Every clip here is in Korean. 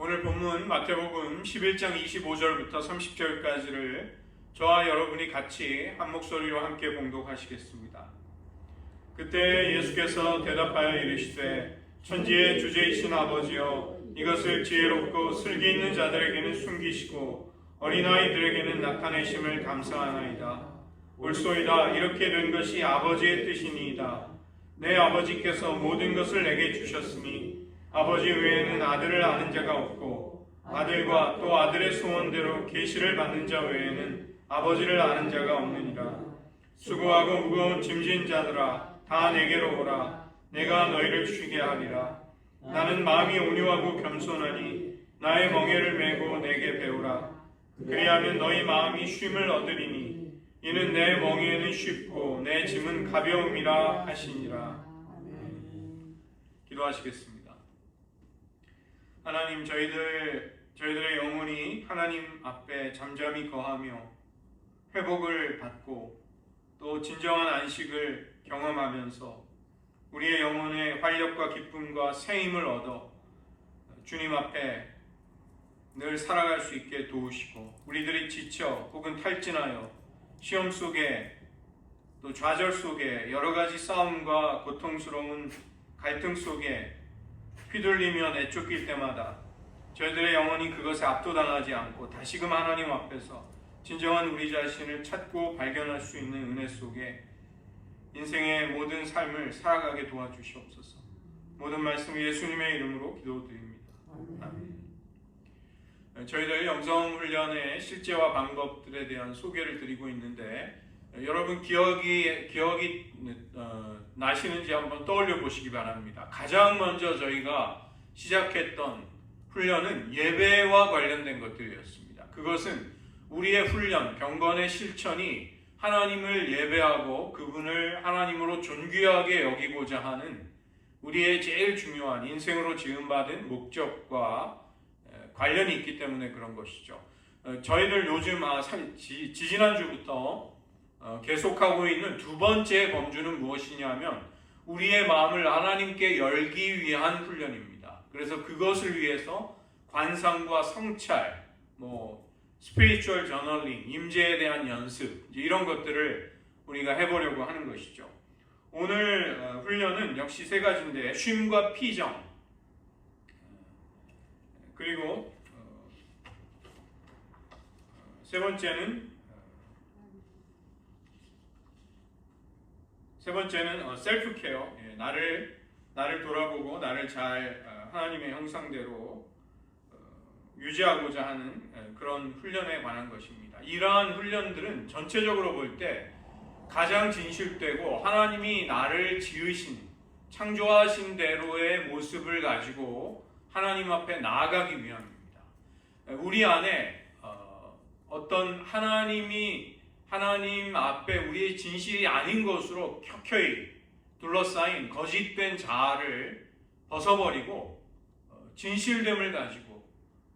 오늘 본문 마태복음 11장 25절부터 30절까지를 저와 여러분이 같이 한 목소리로 함께 봉독하시겠습니다. 그때 예수께서 대답하여 이르시되 천지의 주제이신 아버지여, 이것을 지혜롭고 슬기 있는 자들에게는 숨기시고 어린아이들에게는 나타내심을 감사하나이다. 옳소이다. 이렇게 된 것이 아버지의 뜻이니이다. 내 아버지께서 모든 것을 내게 주셨으니 아버지 외에는 아들을 아는 자가 없고 아들과 또 아들의 소원대로 계시를 받는 자 외에는 아버지를 아는 자가 없느니라. 수고하고 무거운 짐진 자들아, 다 내게로 오라. 내가 너희를 쉬게 하리라. 나는 마음이 온유하고 겸손하니 나의 멍에를 메고 내게 배우라. 그리하면 너희 마음이 쉼을 얻으리니 이는 내 멍에는 쉽고 내 짐은 가벼움이라 하시니라. 기도하시겠습니다. 하나님, 저희들의 영혼이 하나님 앞에 잠잠히 거하며 회복을 받고 또 진정한 안식을 경험하면서 우리의 영혼의 활력과 기쁨과 새 힘을 얻어 주님 앞에 늘 살아갈 수 있게 도우시고, 우리들이 지쳐 혹은 탈진하여 시험 속에 또 좌절 속에 여러 가지 싸움과 고통스러운 갈등 속에 휘둘리며 내쫓길 때마다 저희들의 영혼이 그것에 압도당하지 않고 다시금 하나님 앞에서 진정한 우리 자신을 찾고 발견할 수 있는 은혜 속에 인생의 모든 삶을 살아가게 도와주시옵소서. 모든 말씀 예수님의 이름으로 기도드립니다. 아멘. 저희들 영성훈련의 실제와 방법들에 대한 소개를 드리고 있는데, 여러분 기억이 나시는지 한번 떠올려 보시기 바랍니다. 가장 먼저 저희가 시작했던 훈련은 예배와 관련된 것들이었습니다. 그것은 우리의 훈련, 경건의 실천이 하나님을 예배하고 그분을 하나님으로 존귀하게 여기고자 하는 우리의 제일 중요한 인생으로 지음받은 목적과 관련이 있기 때문에 그런 것이죠. 저희들 요즘 지지난주부터 계속하고 있는 두 번째 범주는 무엇이냐면 우리의 마음을 하나님께 열기 위한 훈련입니다. 그래서 그것을 위해서 관상과 성찰, 스피리추얼 저널링, 임재에 대한 연습, 이런 것들을 우리가 해보려고 하는 것이죠. 오늘 훈련은 역시 세 가지인데, 쉼과 피정, 그리고 세 번째는 셀프 케어, 나를 돌아보고 나를 잘 하나님의 형상대로 유지하고자 하는 그런 훈련에 관한 것입니다. 이러한 훈련들은 전체적으로 볼 때 가장 진실되고 하나님이 나를 지으신, 창조하신 대로의 모습을 가지고 하나님 앞에 나아가기 위함입니다. 우리 안에 어떤 하나님 앞에 우리의 진실이 아닌 것으로 켜켜이 둘러싸인 거짓된 자아를 벗어버리고 진실됨을 가지고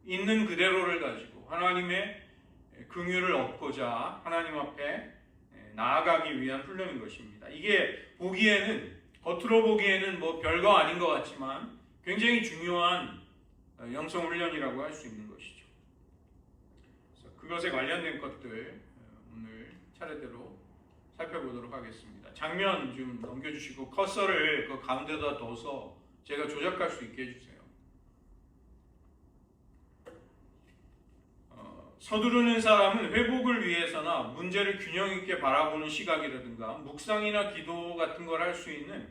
있는 그대로를 가지고 하나님의 긍휼을 얻고자 하나님 앞에 나아가기 위한 훈련인 것입니다. 이게 겉으로 보기에는 별거 아닌 것 같지만 굉장히 중요한 영성 훈련이라고 할 수 있는 것이죠. 그래서 그것에 관련된 것들 오늘 차례대로 살펴보도록 하겠습니다. 장면 좀 넘겨주시고 커서를 그 가운데다 둬서 제가 조작할 수 있게 해주세요. 서두르는 사람은 회복을 위해서나 문제를 균형 있게 바라보는 시각이라든가 묵상이나 기도 같은 걸 할 수 있는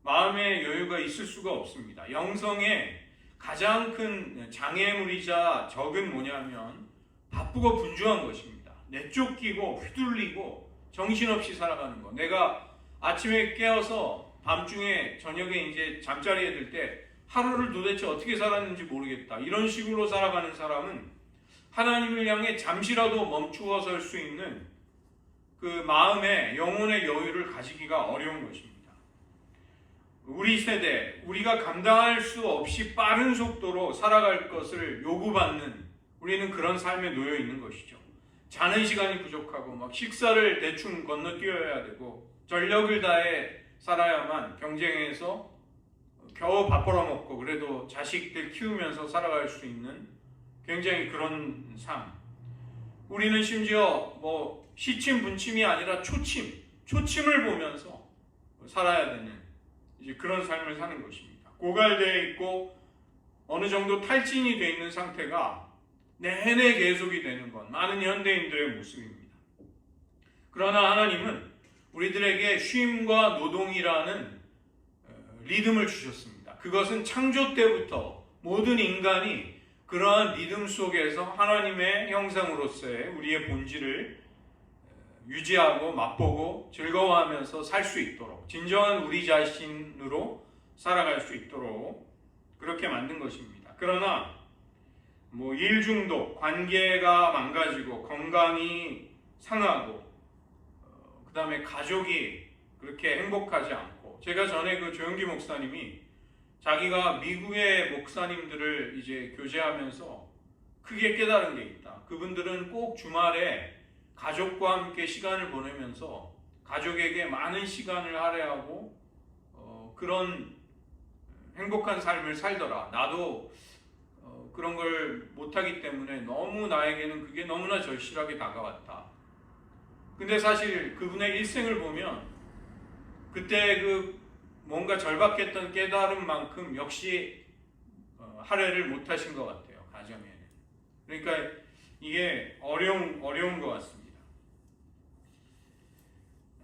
마음의 여유가 있을 수가 없습니다. 영성의 가장 큰 장애물이자 적은 뭐냐면 바쁘고 분주한 것입니다. 내쫓기고 휘둘리고 정신없이 살아가는 거. 내가 아침에 깨어서 밤중에 저녁에 이제 잠자리에 들 때 하루를 도대체 어떻게 살았는지 모르겠다, 이런 식으로 살아가는 사람은 하나님을 향해 잠시라도 멈추어 설 수 있는 그 마음의 영혼의 여유를 가지기가 어려운 것입니다. 우리 세대, 우리가 감당할 수 없이 빠른 속도로 살아갈 것을 요구받는, 우리는 그런 삶에 놓여 있는 것이죠. 자는 시간이 부족하고 식사를 대충 건너뛰어야 되고 전력을 다해 살아야만 경쟁에서 겨우 밥 벌어먹고 그래도 자식들 키우면서 살아갈 수 있는 굉장히 그런 삶. 우리는 심지어 뭐 시침 분침이 아니라 초침을 보면서 살아야 되는 이제 그런 삶을 사는 것입니다. 고갈되어 있고 어느 정도 탈진이 되어 있는 상태가 내내 계속이 되는 건 많은 현대인들의 모습입니다. 그러나 하나님은 우리들에게 쉼과 노동이라는 리듬을 주셨습니다. 그것은 창조 때부터 모든 인간이 그러한 리듬 속에서 하나님의 형상으로서의 우리의 본질을 유지하고 맛보고 즐거워하면서 살 수 있도록, 진정한 우리 자신으로 살아갈 수 있도록 그렇게 만든 것입니다. 그러나 뭐 일 중독, 관계가 망가지고 건강이 상하고 그 다음에 가족이 그렇게 행복하지 않고, 제가 전에 그 조영기 목사님이 자기가 미국의 목사님들을 이제 교제하면서 크게 깨달은 게 있다. 그분들은 꼭 주말에 가족과 함께 시간을 보내면서 가족에게 많은 시간을 할애하고 그런 행복한 삶을 살더라. 나도 그런 걸 못하기 때문에 너무 나에게는 그게 너무나 절실하게 다가왔다. 근데 사실 그분의 일생을 보면 그때 그 뭔가 절박했던 깨달음만큼 역시 할애를 못하신 것 같아요. 가정에는. 그러니까 이게 어려운 것 같습니다.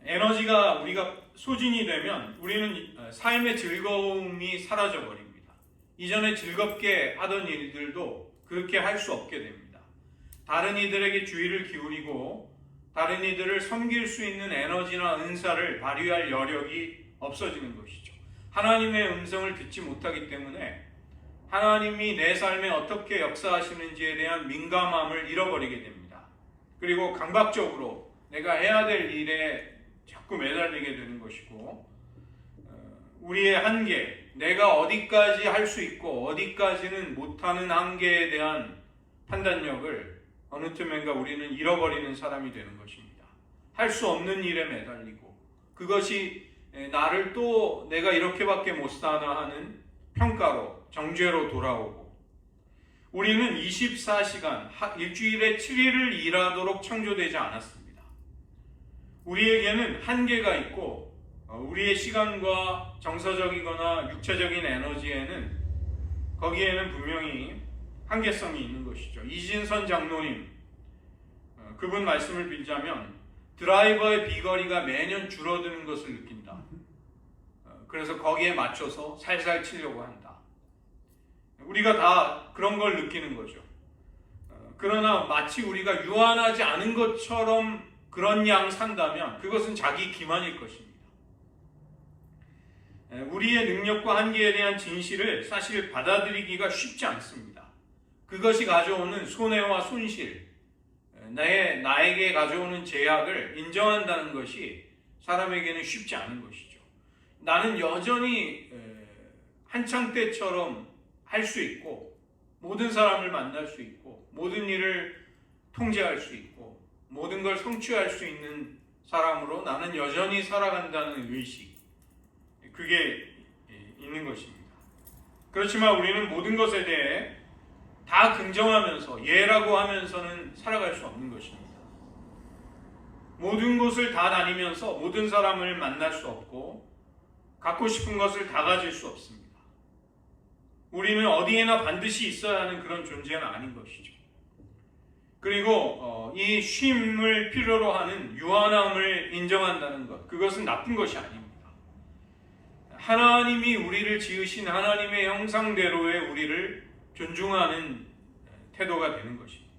에너지가 우리가 소진이 되면 우리는 삶의 즐거움이 사라져 버립니다. 이전에 즐겁게 하던 일들도 그렇게 할 수 없게 됩니다. 다른 이들에게 주의를 기울이고 다른 이들을 섬길 수 있는 에너지나 은사를 발휘할 여력이 없어지는 것이죠. 하나님의 음성을 듣지 못하기 때문에 하나님이 내 삶에 어떻게 역사하시는지에 대한 민감함을 잃어버리게 됩니다. 그리고 강박적으로 내가 해야 될 일에 자꾸 매달리게 되는 것이고, 우리의 한계, 내가 어디까지 할 수 있고 어디까지는 못하는 한계에 대한 판단력을 어느 틈엔가 우리는 잃어버리는 사람이 되는 것입니다. 할 수 없는 일에 매달리고 그것이 나를 또 내가 이렇게밖에 못 사나 하는 평가로, 정죄로 돌아오고, 우리는 24시간 일주일에 7일을 일하도록 창조되지 않았습니다. 우리에게는 한계가 있고 우리의 시간과 정서적이거나 육체적인 에너지에는 거기에는 분명히 한계성이 있는 것이죠. 이진선 장로님, 그분 말씀을 빌자면 드라이버의 비거리가 매년 줄어드는 것을 느낀다. 그래서 거기에 맞춰서 살살 치려고 한다. 우리가 다 그런 걸 느끼는 거죠. 그러나 마치 우리가 유한하지 않은 것처럼 그런 양 산다면 그것은 자기 기만일 것입니다. 우리의 능력과 한계에 대한 진실을 사실 받아들이기가 쉽지 않습니다. 그것이 가져오는 손해와 손실, 나에게 가져오는 제약을 인정한다는 것이 사람에게는 쉽지 않은 것이죠. 나는 여전히 한창 때처럼 할 수 있고 모든 사람을 만날 수 있고 모든 일을 통제할 수 있고 모든 걸 성취할 수 있는 사람으로 나는 여전히 살아간다는 의식, 그게 있는 것입니다. 그렇지만 우리는 모든 것에 대해 다 긍정하면서 예라고 하면서는 살아갈 수 없는 것입니다. 모든 곳을 다 다니면서 모든 사람을 만날 수 없고 갖고 싶은 것을 다 가질 수 없습니다. 우리는 어디에나 반드시 있어야 하는 그런 존재는 아닌 것이죠. 그리고 이 쉼을 필요로 하는 유한함을 인정한다는 것, 그것은 나쁜 것이 아닙니다. 하나님이 우리를 지으신 하나님의 형상대로의 우리를 존중하는 태도가 되는 것입니다.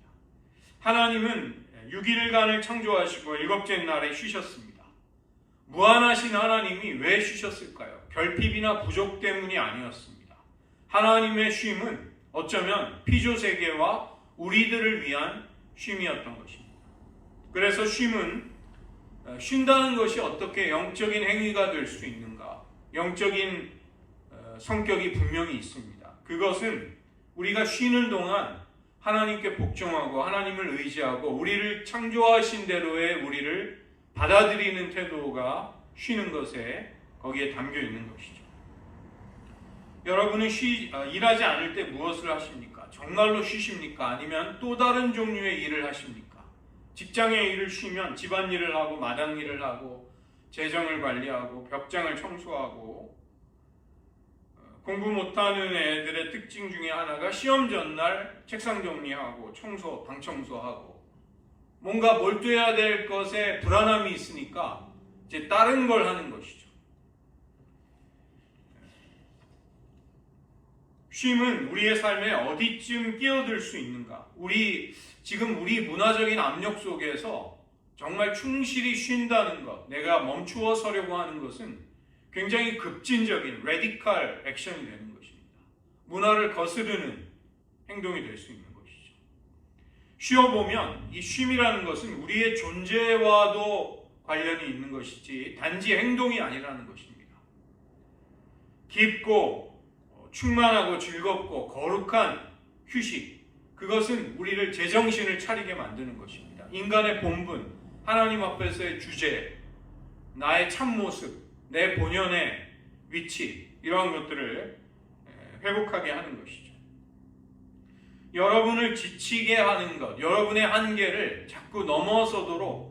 하나님은 6일간을 창조하시고 7째 날에 쉬셨습니다. 무한하신 하나님이 왜 쉬셨을까요? 결핍이나 부족 때문이 아니었습니다. 하나님의 쉼은 어쩌면 피조세계와 우리들을 위한 쉼이었던 것입니다. 그래서 쉰다는 것이 어떻게 영적인 행위가 될 수 있는가? 영적인 성격이 분명히 있습니다. 그것은 우리가 쉬는 동안 하나님께 복종하고 하나님을 의지하고 우리를 창조하신 대로의 우리를 받아들이는 태도가 쉬는 것에 거기에 담겨 있는 것이죠. 여러분은 일하지 않을 때 무엇을 하십니까? 정말로 쉬십니까? 아니면 또 다른 종류의 일을 하십니까? 직장의 일을 쉬면 집안일을 하고 마당일을 하고 재정을 관리하고 벽장을 청소하고, 공부 못하는 애들의 특징 중에 하나가 시험 전날 책상 정리하고 방 청소하고, 뭔가 몰두해야 될 것에 불안함이 있으니까 이제 다른 걸 하는 것이죠. 쉼은 우리의 삶에 어디쯤 끼어들 수 있는가? 지금 우리 문화적인 압력 속에서 정말 충실히 쉰다는 것, 내가 멈추어 서려고 하는 것은 굉장히 급진적인 레디컬 액션이 되는 것입니다. 문화를 거스르는 행동이 될 수 있는 것이죠. 쉬어보면 이 쉼이라는 것은 우리의 존재와도 관련이 있는 것이지 단지 행동이 아니라는 것입니다. 깊고 충만하고 즐겁고 거룩한 휴식, 그것은 우리를 제정신을 차리게 만드는 것입니다. 인간의 본분, 하나님 앞에서의 주제, 나의 참모습, 내 본연의 위치, 이러한 것들을 회복하게 하는 것이죠. 여러분을 지치게 하는 것, 여러분의 한계를 자꾸 넘어서도록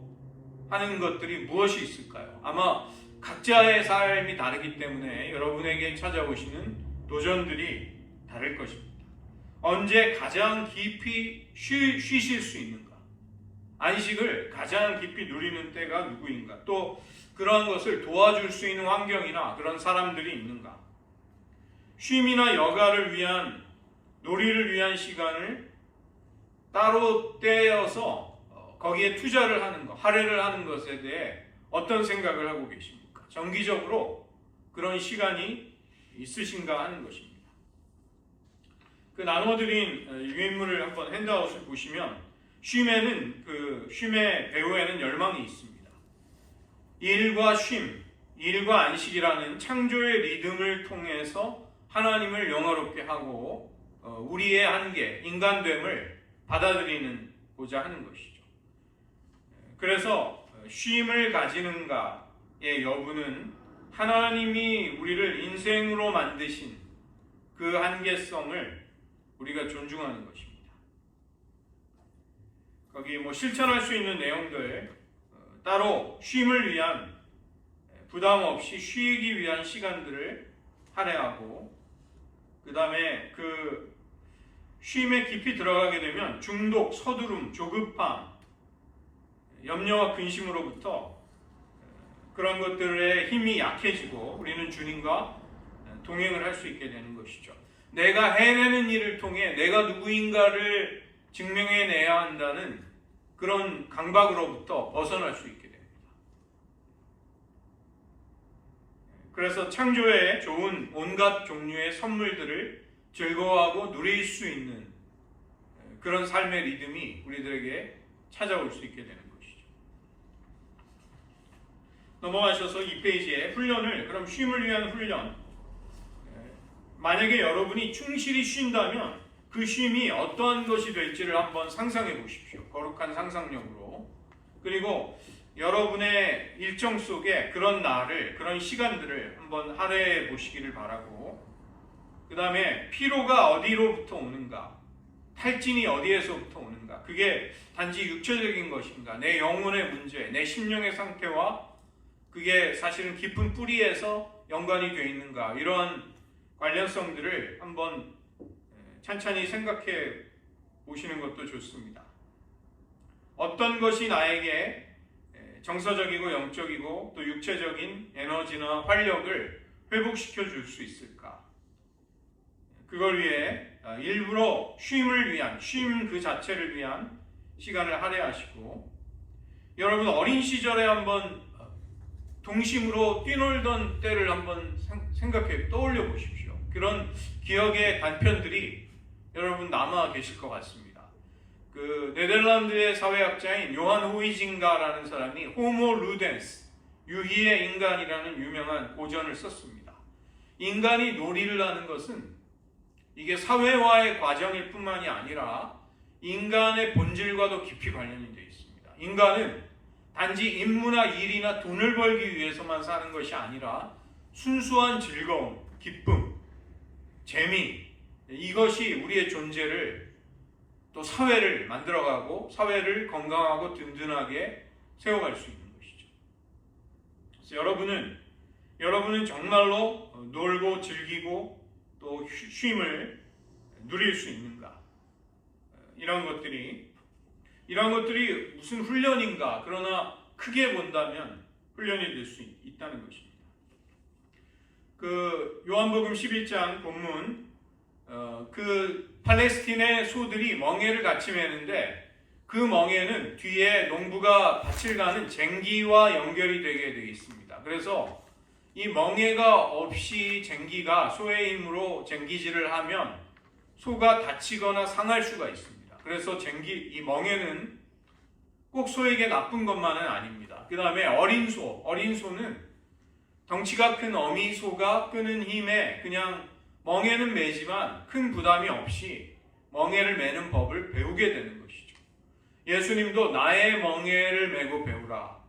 하는 것들이 무엇이 있을까요? 아마 각자의 삶이 다르기 때문에 여러분에게 찾아오시는 도전들이 다를 것입니다. 언제 가장 깊이 쉬실 수 있는가? 안식을 가장 깊이 누리는 때가 누구인가? 또 그러한 것을 도와줄 수 있는 환경이나 그런 사람들이 있는가? 쉼이나 여가를 위한, 놀이를 위한 시간을 따로 떼어서 거기에 투자를 하는 것, 할애를 하는 것에 대해 어떤 생각을 하고 계십니까? 정기적으로 그런 시간이 있으신가 하는 것입니다. 그 나눠드린 유인물을 한번 핸드아웃을 보시면 쉼의 배후에는 열망이 있습니다. 일과 쉼, 일과 안식이라는 창조의 리듬을 통해서 하나님을 영화롭게 하고 우리의 한계, 인간됨을 받아들이고자 하는 것이죠. 그래서 쉼을 가지는가의 여부는 하나님이 우리를 인생으로 만드신 그 한계성을 우리가 존중하는 것입니다. 거기 실천할 수 있는 내용들, 따로 쉼을 위한, 부담 없이 쉬기 위한 시간들을 할애하고, 그 다음에 그 쉼에 깊이 들어가게 되면 중독, 서두름, 조급함, 염려와 근심으로부터 그런 것들의 힘이 약해지고 우리는 주님과 동행을 할 수 있게 되는 것이죠. 내가 해내는 일을 통해 내가 누구인가를 증명해내야 한다는 그런 강박으로부터 벗어날 수 있게 됩니다. 그래서 창조에 좋은 온갖 종류의 선물들을 즐거워하고 누릴 수 있는 그런 삶의 리듬이 우리들에게 찾아올 수 있게 되는 것이죠. 넘어가셔서 이 페이지에 훈련을, 그럼 쉼을 위한 훈련, 만약에 여러분이 충실히 쉰다면 그 쉼이 어떠한 것이 될지를 한번 상상해 보십시오. 거룩한 상상력으로. 그리고 여러분의 일정 속에 그런 날을, 그런 시간들을 한번 할애해 보시기를 바라고, 그 다음에 피로가 어디로부터 오는가, 탈진이 어디에서부터 오는가, 그게 단지 육체적인 것인가, 내 영혼의 문제, 내 심령의 상태와 그게 사실은 깊은 뿌리에서 연관이 되어 있는가, 이러한 관련성들을 한번 찬찬히 생각해 보시는 것도 좋습니다. 어떤 것이 나에게 정서적이고 영적이고 또 육체적인 에너지나 활력을 회복시켜 줄 수 있을까? 그걸 위해 일부러 쉼을 위한, 쉼 그 자체를 위한 시간을 할애하시고, 여러분 어린 시절에 한번 동심으로 뛰놀던 때를 한번 떠올려 보십시오. 그런 기억의 단편들이 여러분 남아 계실 것 같습니다. 그 네덜란드의 사회학자인 요한 호이징가라는 사람이 호모 루덴스, 유희의 인간이라는 유명한 고전을 썼습니다. 인간이 놀이를 하는 것은 이게 사회화의 과정일 뿐만이 아니라 인간의 본질과도 깊이 관련이 되어 있습니다. 인간은 단지 임무나 일이나 돈을 벌기 위해서만 사는 것이 아니라 순수한 즐거움, 기쁨, 재미, 이것이 우리의 존재를 또 사회를 만들어가고 사회를 건강하고 든든하게 세워갈 수 있는 것이죠. 그래서 여러분은 정말로 놀고 즐기고 또 쉼을 누릴 수 있는가? 이런 것들이 무슨 훈련인가? 그러나 크게 본다면 훈련이 될 수 있다는 것입니다. 그 요한복음 11장 본문, 그 팔레스틴의 소들이 멍에를 같이 매는데 그 멍에는 뒤에 농부가 밭을 가는 쟁기와 연결이 되게 되어 있습니다. 그래서 이 멍에가 없이 쟁기가 소의 힘으로 쟁기질을 하면 소가 다치거나 상할 수가 있습니다. 그래서 이 멍에는 꼭 소에게 나쁜 것만은 아닙니다. 그 다음에 어린 소는 덩치가 큰 어미 소가 끄는 힘에 그냥 멍에는 매지만 큰 부담이 없이 멍에를 매는 법을 배우게 되는 것이죠. 예수님도 나의 멍에를 메고 배우라.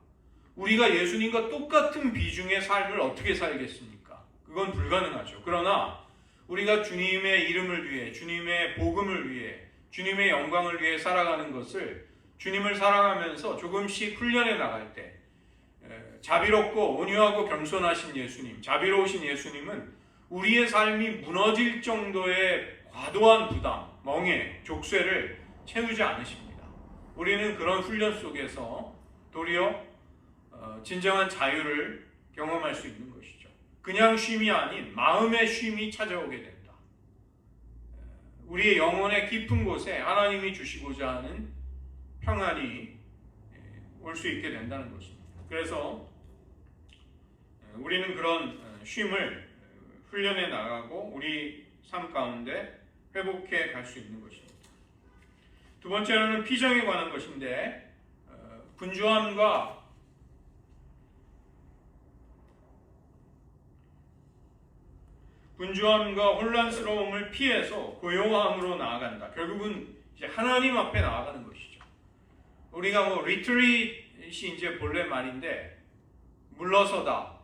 우리가 예수님과 똑같은 비중의 삶을 어떻게 살겠습니까? 그건 불가능하죠. 그러나 우리가 주님의 이름을 위해, 주님의 복음을 위해, 주님의 영광을 위해 살아가는 것을 주님을 사랑하면서 조금씩 훈련해 나갈 때 자비롭고 온유하고 겸손하신 예수님, 자비로우신 예수님은 우리의 삶이 무너질 정도의 과도한 부담, 멍에, 족쇄를 채우지 않으십니다. 우리는 그런 훈련 속에서 도리어 진정한 자유를 경험할 수 있는 것이죠. 그냥 쉼이 아닌 마음의 쉼이 찾아오게 된다. 우리의 영혼의 깊은 곳에 하나님이 주시고자 하는 평안이 올 수 있게 된다는 것입니다. 그래서 우리는 그런 쉼을 훈련해 나가고 우리 삶 가운데 회복해 갈 수 있는 것입니다. 두 번째로는 피정에 관한 것인데 분주함과 혼란스러움을 피해서 고요함으로 나아간다. 결국은 이제 하나님 앞에 나아가는 것이죠. 우리가 리트릿이 이제 본래 말인데 물러서다.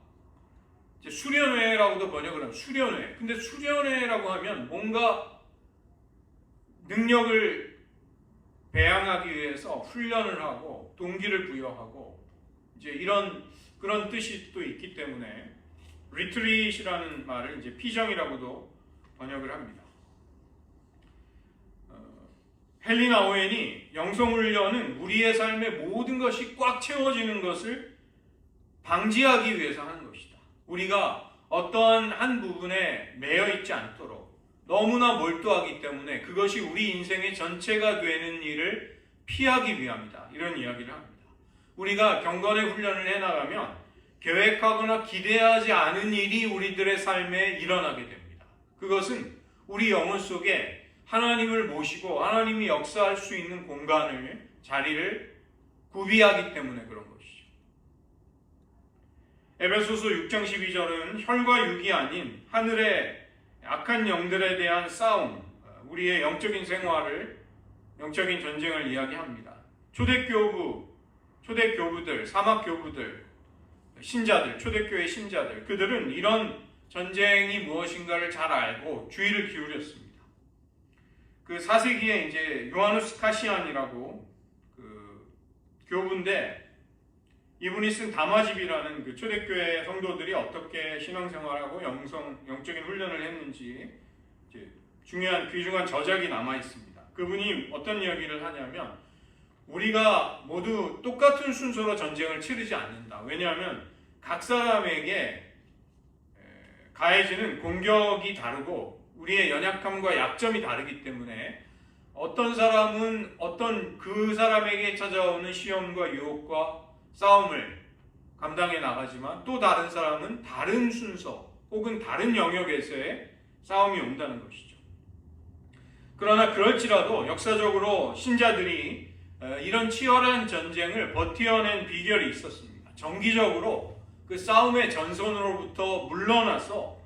이제 수련회라고도 번역을 하면 수련회. 근데 수련회라고 하면 뭔가 능력을 배양하기 위해서 훈련을 하고 동기를 부여하고 이제 그런 뜻이 또 있기 때문에 리트릿이라는 말을 이제 피정이라고도 번역을 합니다. 헬리나 오웬이 영성훈련은 우리의 삶의 모든 것이 꽉 채워지는 것을 방지하기 위해서 하는 것이다. 우리가 어떠한 한 부분에 매여 있지 않도록 너무나 몰두하기 때문에 그것이 우리 인생의 전체가 되는 일을 피하기 위함이다. 이런 이야기를 합니다. 우리가 경건의 훈련을 해나가면 계획하거나 기대하지 않은 일이 우리들의 삶에 일어나게 됩니다. 그것은 우리 영혼 속에 하나님을 모시고 하나님이 역사할 수 있는 자리를 구비하기 때문에 그런 것이죠. 에베소서 6장 12절은 혈과 육이 아닌 하늘의 악한 영들에 대한 싸움, 우리의 영적인 생활을, 영적인 전쟁을 이야기합니다. 초대교부들, 사막교부들, 신자들, 초대교회 신자들, 그들은 이런 전쟁이 무엇인가를 잘 알고 주의를 기울였습니다. 그 4세기에 이제 요하누스 카시안이라고 그 교부인데 이분이 쓴 담화집이라는 그 초대교회 성도들이 어떻게 신앙생활하고 영적인 훈련을 했는지 이제 귀중한 저작이 남아 있습니다. 그분이 어떤 이야기를 하냐면 우리가 모두 똑같은 순서로 전쟁을 치르지 않는다. 왜냐하면 각 사람에게 가해지는 공격이 다르고 우리의 연약함과 약점이 다르기 때문에 어떤 사람은 그 사람에게 찾아오는 시험과 유혹과 싸움을 감당해 나가지만 또 다른 사람은 다른 순서 혹은 다른 영역에서의 싸움이 온다는 것이죠. 그러나 그럴지라도 역사적으로 신자들이 이런 치열한 전쟁을 버텨낸 비결이 있었습니다. 정기적으로 그 싸움의 전선으로부터 물러나서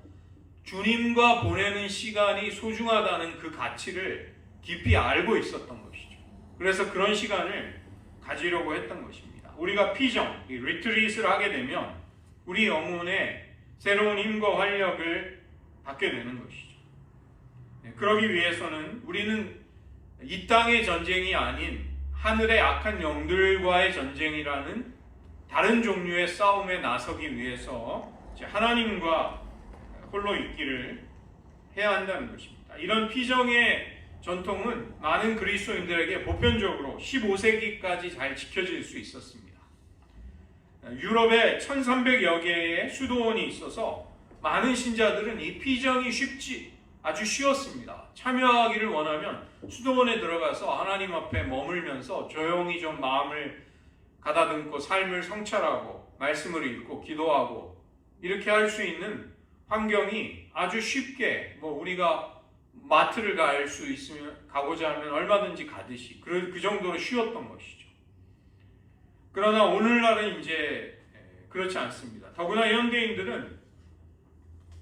주님과 보내는 시간이 소중하다는 그 가치를 깊이 알고 있었던 것이죠. 그래서 그런 시간을 가지려고 했던 것입니다. 우리가 피정, 리트릿을 하게 되면 우리 영혼에 새로운 힘과 활력을 받게 되는 것이죠. 그러기 위해서는 우리는 이 땅의 전쟁이 아닌 하늘의 악한 영들과의 전쟁이라는 다른 종류의 싸움에 나서기 위해서 하나님과 홀로 있기를 해야 한다는 것입니다. 이런 피정의 전통은 많은 그리스도인들에게 보편적으로 15세기까지 잘 지켜질 수 있었습니다. 유럽에 1300여 개의 수도원이 있어서 많은 신자들은 이 피정이 아주 쉬웠습니다. 참여하기를 원하면 수도원에 들어가서 하나님 앞에 머물면서 조용히 좀 마음을 가다듬고 삶을 성찰하고 말씀을 읽고 기도하고 이렇게 할 수 있는 환경이 아주 쉽게 우리가 마트를 갈 수 있으면 가고자 하면 얼마든지 가듯이 그 정도로 쉬웠던 것이죠. 그러나 오늘날은 이제 그렇지 않습니다. 더구나 현대인들은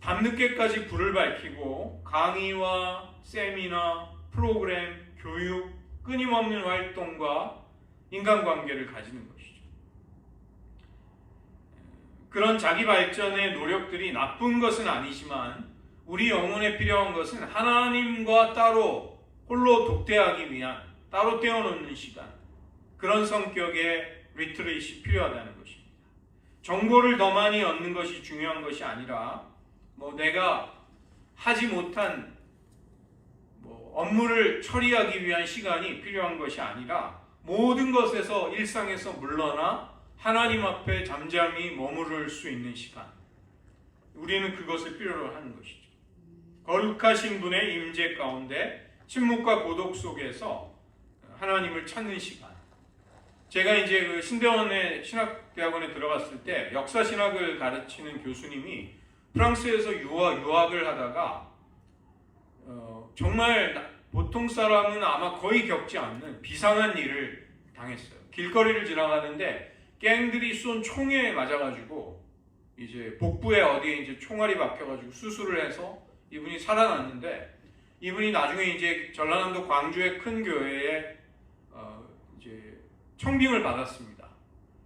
밤늦게까지 불을 밝히고 강의와 세미나, 프로그램, 교육, 끊임없는 활동과 인간관계를 가지는 것이죠. 그런 자기 발전의 노력들이 나쁜 것은 아니지만 우리 영혼에 필요한 것은 하나님과 따로 홀로 독대하기 위한 따로 떼어놓는 시간, 그런 성격의 리트릿이 필요하다는 것입니다. 정보를 더 많이 얻는 것이 중요한 것이 아니라 내가 하지 못한 업무를 처리하기 위한 시간이 필요한 것이 아니라 모든 것에서 일상에서 물러나 하나님 앞에 잠잠히 머무를 수 있는 시간, 우리는 그것을 필요로 하는 것이죠. 거룩하신 분의 임재 가운데 침묵과 고독 속에서 하나님을 찾는 시간. 제가 이제 그 신대원의 신학대학원에 들어갔을 때 역사신학을 가르치는 교수님이 프랑스에서 유학을 하다가 정말 보통 사람은 아마 거의 겪지 않는 비상한 일을 당했어요. 길거리를 지나가는데 갱들이 쏜 총에 맞아가지고 이제 복부에 어디에 이제 총알이 박혀가지고 수술을 해서 이분이 살아났는데, 이분이 나중에 이제 전라남도 광주의 큰 교회에 이제 청빙을 받았습니다.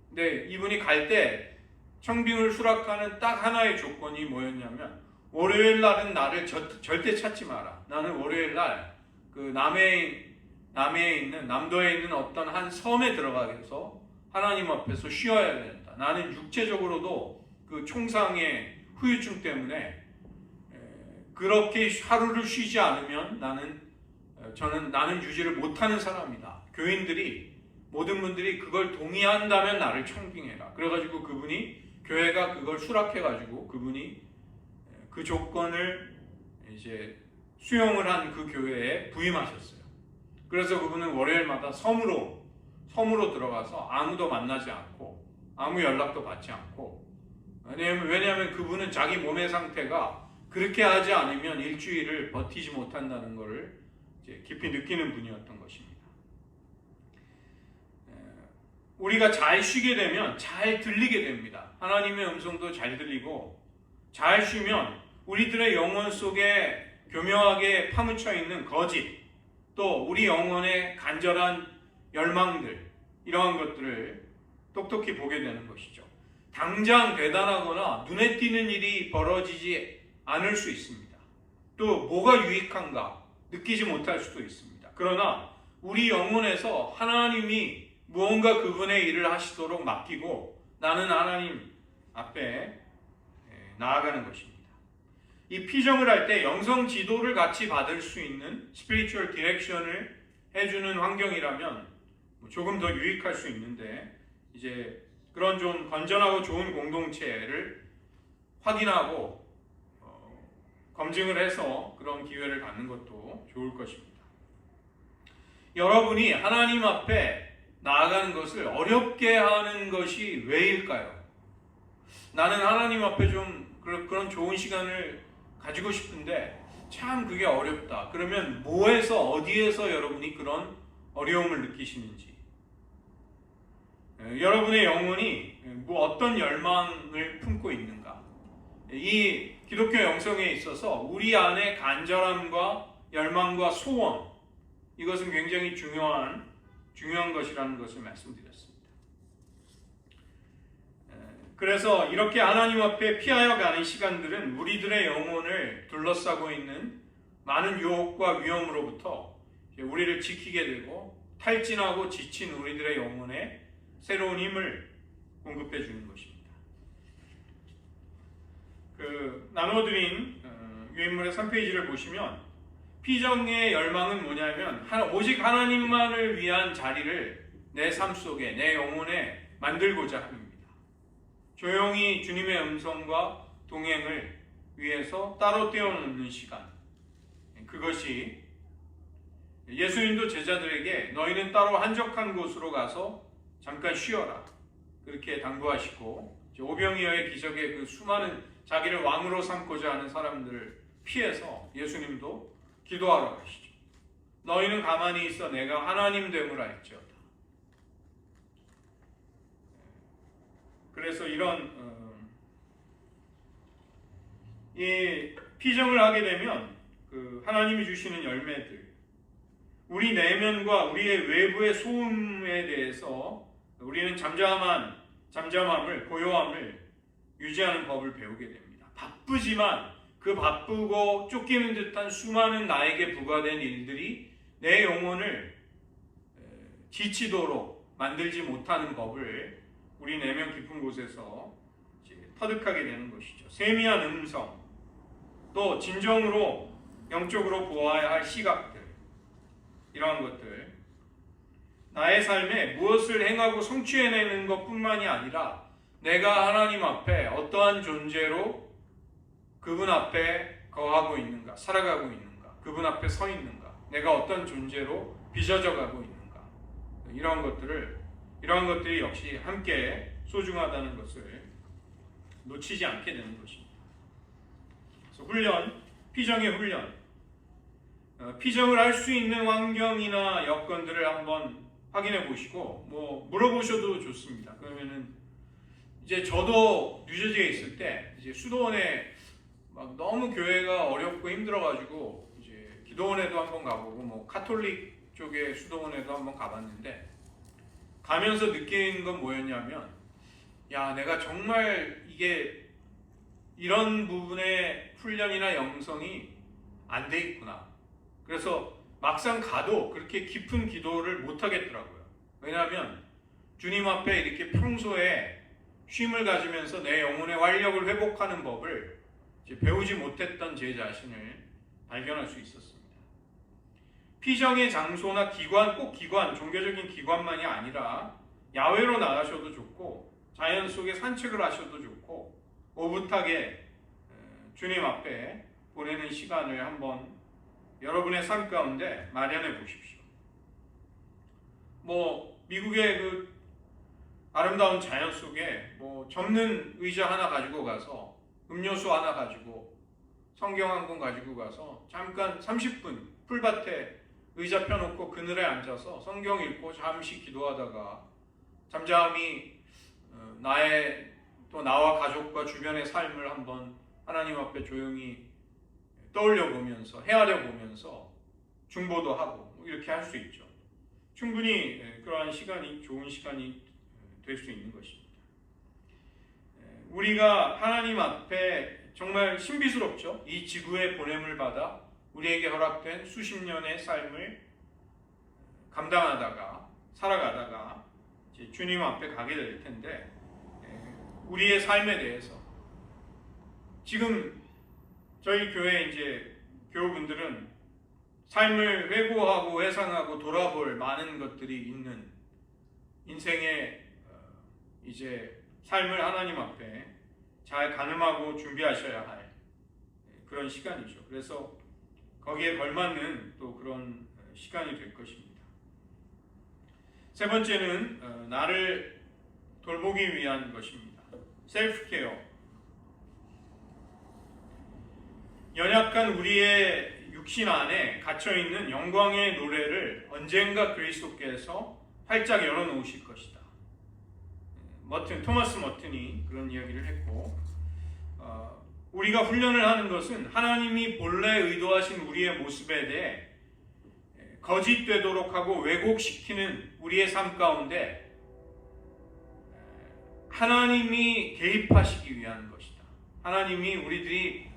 근데 이분이 갈 때 청빙을 수락하는 딱 하나의 조건이 뭐였냐면, 월요일 날은 나를 절대 찾지 마라. 나는 월요일 날 그 남도에 있는 어떤 한 섬에 들어가서 하나님 앞에서 쉬어야 된다. 나는 육체적으로도 그 총상의 후유증 때문에 그렇게 하루를 쉬지 않으면 나는 유지를 못하는 사람이다. 모든 분들이 그걸 동의한다면 나를 청빙해라. 그래가지고 교회가 그걸 수락해가지고 그분이 그 조건을 이제 수용을 한 그 교회에 부임하셨어요. 그래서 그분은 월요일마다 섬으로 들어가서 아무도 만나지 않고 아무 연락도 받지 않고, 왜냐하면 그분은 자기 몸의 상태가 그렇게 하지 않으면 일주일을 버티지 못한다는 것을 이제 깊이 느끼는 분이었던 것입니다. 우리가 잘 쉬게 되면 잘 들리게 됩니다. 하나님의 음성도 잘 들리고, 잘 쉬면 우리들의 영혼 속에 교묘하게 파묻혀 있는 거짓, 또 우리 영혼의 간절한 열망들, 이러한 것들을 똑똑히 보게 되는 것이죠. 당장 대단하거나 눈에 띄는 일이 벌어지지 않을 수 있습니다. 또 뭐가 유익한가 느끼지 못할 수도 있습니다. 그러나 우리 영혼에서 하나님이 무언가 그분의 일을 하시도록 맡기고 나는 하나님 앞에 나아가는 것입니다. 이 피정을 할 때 영성 지도를 같이 받을 수 있는 스피리추얼 디렉션을 해주는 환경이라면 조금 더 유익할 수 있는데, 이제 그런 좀 건전하고 좋은 공동체를 확인하고 검증을 해서 그런 기회를 갖는 것도 좋을 것입니다. 여러분이 하나님 앞에 나아가는 것을 어렵게 하는 것이 왜일까요? 나는 하나님 앞에 좀 그런 좋은 시간을 가지고 싶은데 참 그게 어렵다. 그러면 어디에서 여러분이 그런 어려움을 느끼시는지, 여러분의 영혼이 어떤 열망을 품고 있는가, 이 기독교 영성에 있어서 우리 안에 간절함과 열망과 소원, 이것은 굉장히 중요한 것이라는 것을 말씀드렸습니다. 그래서 이렇게 하나님 앞에 피하여 가는 시간들은 우리들의 영혼을 둘러싸고 있는 많은 유혹과 위험으로부터 우리를 지키게 되고 탈진하고 지친 우리들의 영혼에 새로운 힘을 공급해 주는 것입니다. 나눠드린 유인물의 3페이지를 보시면 피정의 열망은 뭐냐면 오직 하나님만을 위한 자리를 내 삶 속에 내 영혼에 만들고자 합니다. 조용히 주님의 음성과 동행을 위해서 따로 떼어놓는 시간, 그것이 예수님도 제자들에게 너희는 따로 한적한 곳으로 가서 잠깐 쉬어라 그렇게 당부하시고 오병이어의 기적의 그 수많은 자기를 왕으로 삼고자 하는 사람들을 피해서 예수님도 기도하러 가시죠. 너희는 가만히 있어 내가 하나님 됨을 알지어다. 그래서 이런 이 피정을 하게 되면 하나님이 주시는 열매들, 우리 내면과 우리의 외부의 소음에 대해서 우리는 잠잠함을, 고요함을 유지하는 법을 배우게 됩니다. 바쁘지만 그 바쁘고 쫓기는 듯한 수많은 나에게 부과된 일들이 내 영혼을 지치도록 만들지 못하는 법을 우리 내면 깊은 곳에서 터득하게 되는 것이죠. 세미한 음성, 또 진정으로 영적으로 보아야 할 시각들, 이러한 것들, 나의 삶에 무엇을 행하고 성취해내는 것뿐만이 아니라 내가 하나님 앞에 어떠한 존재로 그분 앞에 거하고 있는가, 살아가고 있는가, 그분 앞에 서 있는가, 내가 어떤 존재로 빚어져 가고 있는가, 이러한 것들이 역시 함께 소중하다는 것을 놓치지 않게 되는 것입니다. 그래서 피정의 훈련, 피정을 할 수 있는 환경이나 여건들을 한번 확인해 보시고 물어보셔도 좋습니다. 그러면은 이제 저도 뉴저지에 있을 때 이제 수도원에 막 너무 교회가 어렵고 힘들어가지고 이제 기도원에도 한번 가보고 카톨릭 쪽의 수도원에도 한번 가봤는데 가면서 느낀 건 뭐였냐면 내가 정말 이게 이런 부분의 훈련이나 영성이 안 돼 있구나. 그래서 막상 가도 그렇게 깊은 기도를 못 하겠더라고요. 왜냐하면 주님 앞에 이렇게 평소에 쉼을 가지면서 내 영혼의 활력을 회복하는 법을 이제 배우지 못했던 제 자신을 발견할 수 있었습니다. 피정의 장소나 기관, 꼭 종교적인 기관만이 아니라 야외로 나가셔도 좋고 자연 속에 산책을 하셔도 좋고 오붓하게 주님 앞에 보내는 시간을 한번 여러분의 삶 가운데 마련해 보십시오. 미국의 그 아름다운 자연 속에 접는 의자 하나 가지고 가서 음료수 하나 가지고 성경 한 권 가지고 가서 잠깐 30분 풀밭에 의자 펴놓고 그늘에 앉아서 성경 읽고 잠시 기도하다가 잠잠히 나와 가족과 주변의 삶을 한번 하나님 앞에 조용히 떠올려 보면서 헤아려 보면서 중보도 하고 이렇게 할 수 있죠. 충분히 그러한 시간이 좋은 시간이 될 수 있는 것입니다. 우리가 하나님 앞에 정말 신비스럽죠. 이 지구의 보냄을 받아 우리에게 허락된 수십 년의 삶을 감당하다가 살아가다가 이제 주님 앞에 가게 될 텐데 우리의 삶에 대해서 지금 저희 교회 이제 교우분들은 삶을 회고하고 회상하고 돌아볼 많은 것들이 있는 인생의 이제 삶을 하나님 앞에 잘 가늠하고 준비하셔야 할 그런 시간이죠. 그래서 거기에 걸맞는 또 그런 시간이 될 것입니다. 세 번째는 나를 돌보기 위한 것입니다. 셀프 케어. 연약한 우리의 육신 안에 갇혀있는 영광의 노래를 언젠가 그리스도께서 활짝 열어놓으실 것이다. 토마스 머튼이 그런 이야기를 했고 우리가 훈련을 하는 것은 하나님이 본래 의도하신 우리의 모습에 대해 거짓되도록 하고 왜곡시키는 우리의 삶 가운데 하나님이 개입하시기 위한 것이다. 하나님이 우리들이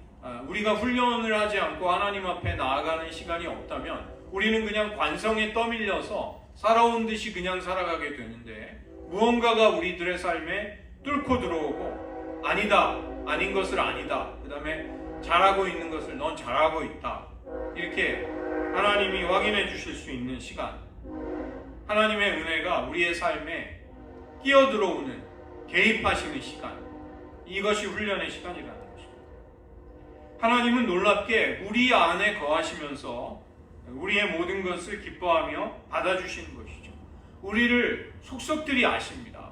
우리가 훈련을 하지 않고 하나님 앞에 나아가는 시간이 없다면 우리는 그냥 관성에 떠밀려서 살아온 듯이 그냥 살아가게 되는데, 무언가가 우리들의 삶에 뚫고 들어오고 아니다, 아닌 것을 아니다, 그 다음에 잘하고 있는 것을 넌 잘하고 있다, 이렇게 하나님이 확인해 주실 수 있는 시간, 하나님의 은혜가 우리의 삶에 끼어들어오는, 개입하시는 시간, 이것이 훈련의 시간이라는 것입니다. 하나님은 놀랍게 우리 안에 거하시면서 우리의 모든 것을 기뻐하며 받아주시는 것이죠. 우리를 속속들이 아십니다.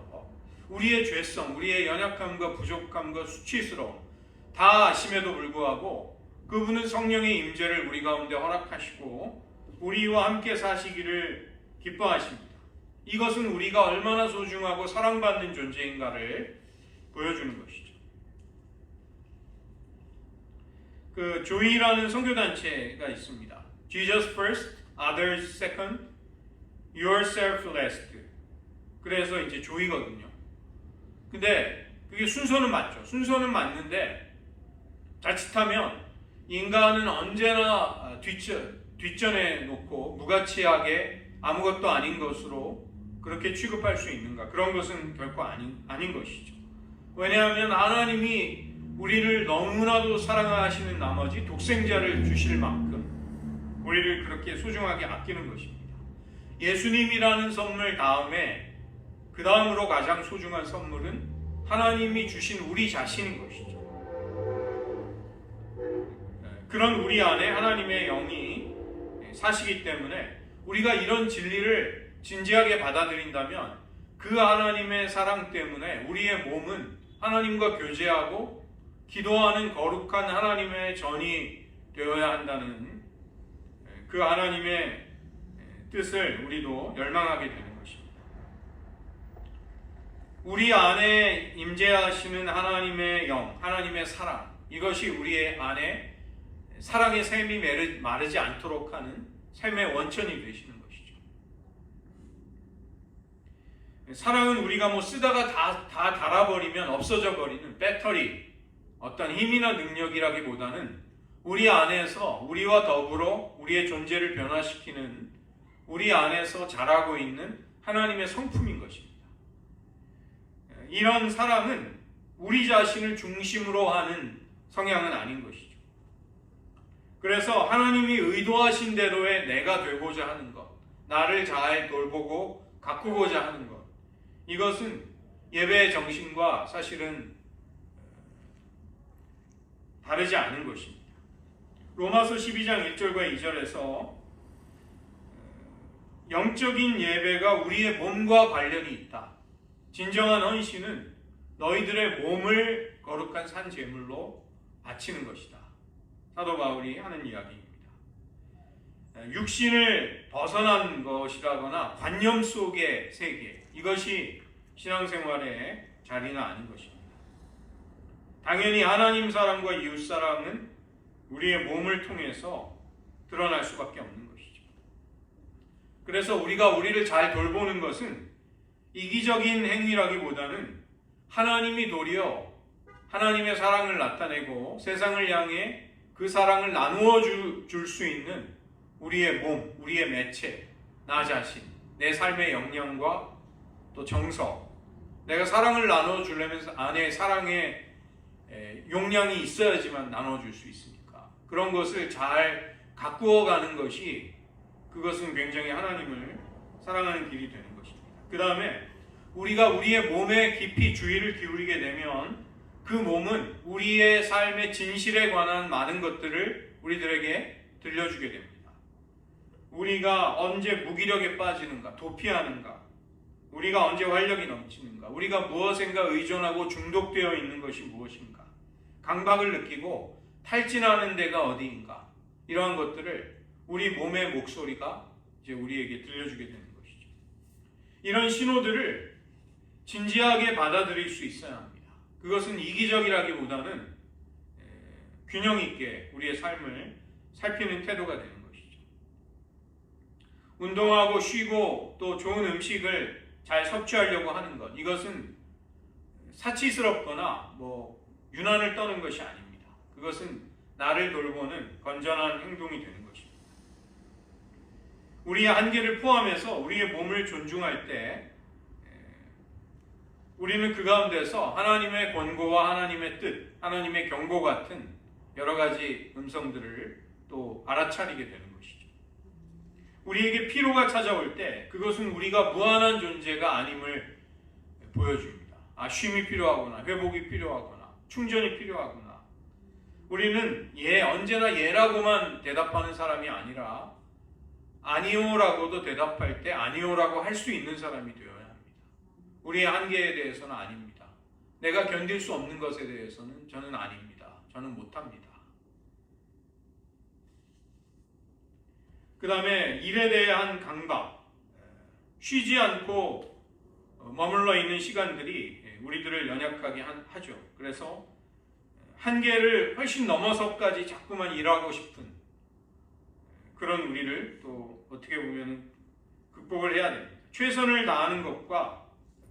우리의 죄성, 우리의 연약함과 부족함과 수치스러움 다 아심에도 불구하고 그분은 성령의 임재를 우리 가운데 허락하시고 우리와 함께 사시기를 기뻐하십니다. 이것은 우리가 얼마나 소중하고 사랑받는 존재인가를 보여주는 것이죠. 그 조이라는 선교단체가 있습니다. Jesus first, others second, yourself last. 그래서 이제 조이거든요. 근데 그게 순서는 맞죠. 순서는 맞는데 자칫하면 인간은 언제나 뒷전에 놓고 무가치하게 아무것도 아닌 것으로 그렇게 취급할 수 있는가? 그런 것은 결코 아닌 것이죠. 왜냐하면 하나님이 우리를 너무나도 사랑하시는 나머지 독생자를 주실 만큼 우리를 그렇게 소중하게 아끼는 것입니다. 예수님이라는 선물 다음에 그 다음으로 가장 소중한 선물은 하나님이 주신 우리 자신인 것이죠. 그런 우리 안에 하나님의 영이 사시기 때문에 우리가 이런 진리를 진지하게 받아들인다면 그 하나님의 사랑 때문에 우리의 몸은 하나님과 교제하고 기도하는 거룩한 하나님의 전이 되어야 한다는 그 하나님의 뜻을 우리도 열망하게 되는 것입니다. 우리 안에 임재하시는 하나님의 영, 하나님의 사랑, 이것이 우리의 안에 사랑의 샘이 마르지 않도록 하는 삶의 원천이 되시는 것이죠. 사랑은 우리가 쓰다가 다 닳아버리면 없어져 버리는 배터리, 어떤 힘이나 능력이라기보다는 우리 안에서 우리와 더불어 우리의 존재를 변화시키는 우리 안에서 자라고 있는 하나님의 성품인 것입니다. 이런 사랑은 우리 자신을 중심으로 하는 성향은 아닌 것이죠. 그래서 하나님이 의도하신 대로의 내가 되고자 하는 것, 나를 잘 돌보고 가꾸고자 하는 것, 이것은 예배의 정신과 사실은 다르지 않은 것입니다. 로마서 12장 1절과 2절에서 영적인 예배가 우리의 몸과 관련이 있다. 진정한 헌신은 너희들의 몸을 거룩한 산 제물로 바치는 것이다. 사도 바울이 하는 이야기입니다. 육신을 벗어난 것이라거나 관념 속의 세계, 이것이 신앙생활의 자리는 아닌 것입니다. 당연히 하나님 사랑과 이웃 사랑은 우리의 몸을 통해서 드러날 수밖에 없는 것이죠. 그래서 우리가 우리를 잘 돌보는 것은 이기적인 행위라기보다는 하나님이 도리어 하나님의 사랑을 나타내고 세상을 향해 그 사랑을 나누어 줄 수 있는 우리의 몸, 우리의 매체, 나 자신, 내 삶의 역량과 또 정서, 내가 사랑을 나눠주려면 안에 사랑의 용량이 있어야지만 나눠줄 수 있으니까 그런 것을 잘 가꾸어가는 것이, 그것은 굉장히 하나님을 사랑하는 길이 되는 것입니다. 그 다음에 우리가 우리의 몸에 깊이 주의를 기울이게 되면 그 몸은 우리의 삶의 진실에 관한 많은 것들을 우리들에게 들려주게 됩니다. 우리가 언제 무기력에 빠지는가, 도피하는가, 우리가 언제 활력이 넘치는가, 우리가 무엇인가 의존하고 중독되어 있는 것이 무엇인가, 강박을 느끼고 탈진하는 데가 어디인가, 이러한 것들을 우리 몸의 목소리가 이제 우리에게 들려주게 되는 것이죠. 이런 신호들을 진지하게 받아들일 수 있어야 합니다. 그것은 이기적이라기보다는 균형 있게 우리의 삶을 살피는 태도가 되는 것이죠. 운동하고 쉬고 또 좋은 음식을 잘 섭취하려고 하는 것, 이것은 사치스럽거나 유난을 떠는 것이 아닙니다. 그것은 나를 돌보는 건전한 행동이 되는 것입니다. 우리의 한계를 포함해서 우리의 몸을 존중할 때 우리는 그 가운데서 하나님의 권고와 하나님의 뜻, 하나님의 경고 같은 여러 가지 음성들을 또 알아차리게 되는 것이죠. 우리에게 피로가 찾아올 때 그것은 우리가 무한한 존재가 아님을 보여줍니다. 쉼이 필요하거나 회복이 필요하거나 충전이 필요하거나 우리는 언제나 예라고만 대답하는 사람이 아니라 아니오라고도 대답할 때 아니오라고 할 수 있는 사람이 되어야 합니다. 우리의 한계에 대해서는 아닙니다. 내가 견딜 수 없는 것에 대해서는 저는 아닙니다. 저는 못합니다. 그 다음에 일에 대한 강박, 쉬지 않고 머물러 있는 시간들이 우리들을 연약하게 하죠. 그래서 한계를 훨씬 넘어서까지 자꾸만 일하고 싶은 그런 우리를 또 어떻게 보면 극복을 해야 됩니다. 최선을 다하는 것과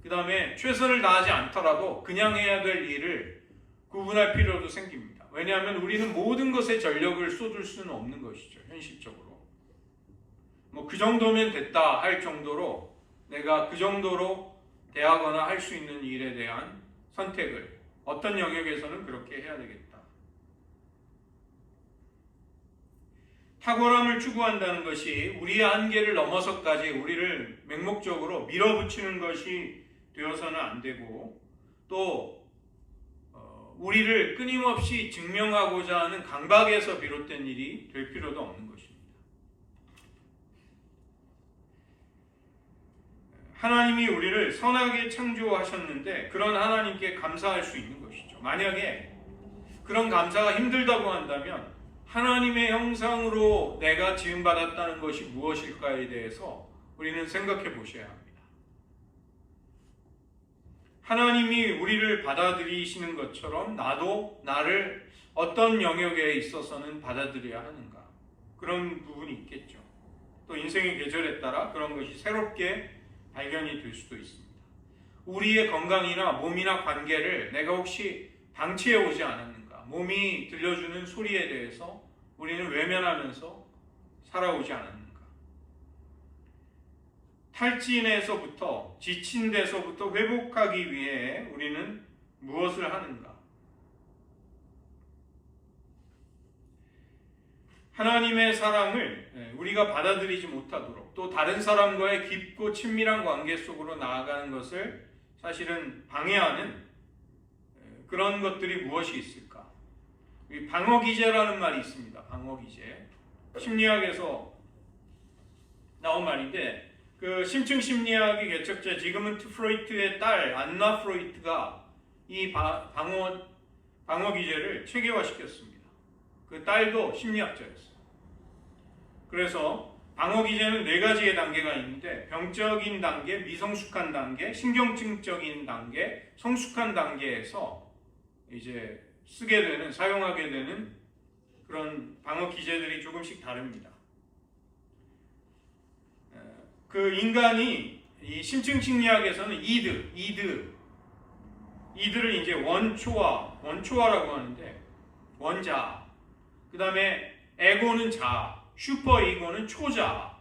그 다음에 최선을 다하지 않더라도 그냥 해야 될 일을 구분할 필요도 생깁니다. 왜냐하면 우리는 모든 것에 전력을 쏟을 수는 없는 것이죠. 현실적으로. 그 정도면 됐다 할 정도로 내가 그 정도로 대하거나 할 수 있는 일에 대한 선택을 어떤 영역에서는 그렇게 해야 되겠다. 탁월함을 추구한다는 것이 우리의 한계를 넘어서까지 우리를 맹목적으로 밀어붙이는 것이 되어서는 안 되고 또 우리를 끊임없이 증명하고자 하는 강박에서 비롯된 일이 될 필요도 없는 것입니다. 하나님이 우리를 선하게 창조하셨는데 그런 하나님께 감사할 수 있는 것이죠. 만약에 그런 감사가 힘들다고 한다면 하나님의 형상으로 내가 지음받았다는 것이 무엇일까에 대해서 우리는 생각해 보셔야 합니다. 하나님이 우리를 받아들이시는 것처럼 나도 나를 어떤 영역에 있어서는 받아들여야 하는가, 그런 부분이 있겠죠. 또 인생의 계절에 따라 그런 것이 새롭게 발견이 될 수도 있습니다. 우리의 건강이나 몸이나 관계를 내가 혹시 방치해 오지 않았는가, 몸이 들려주는 소리에 대해서 우리는 외면하면서 살아오지 않았는가, 탈진에서부터 지친 데서부터 회복하기 위해 우리는 무엇을 하는가. 하나님의 사랑을 우리가 받아들이지 못하도록 또 다른 사람과의 깊고 친밀한 관계 속으로 나아가는 것을 사실은 방해하는 그런 것들이 무엇이 있을까? 방어기제라는 말이 있습니다. 방어기제. 심리학에서 나온 말인데 그 심층 심리학의 개척자 지그문트 프로이트의 딸 안나 프로이트가 이 방어기제를 체계화시켰습니다. 그 딸도 심리학자였어요. 그래서 방어기제는 4가지의 단계가 있는데 병적인 단계, 미성숙한 단계, 신경증적인 단계, 성숙한 단계에서 이제 쓰게 되는, 사용하게 되는 그런 방어기제들이 조금씩 다릅니다. 그 인간이 이 심층 심리학에서는 이들을 이제 원초화라고 하는데 원자, 그 다음에 에고는 자, 슈퍼 이고는 초자.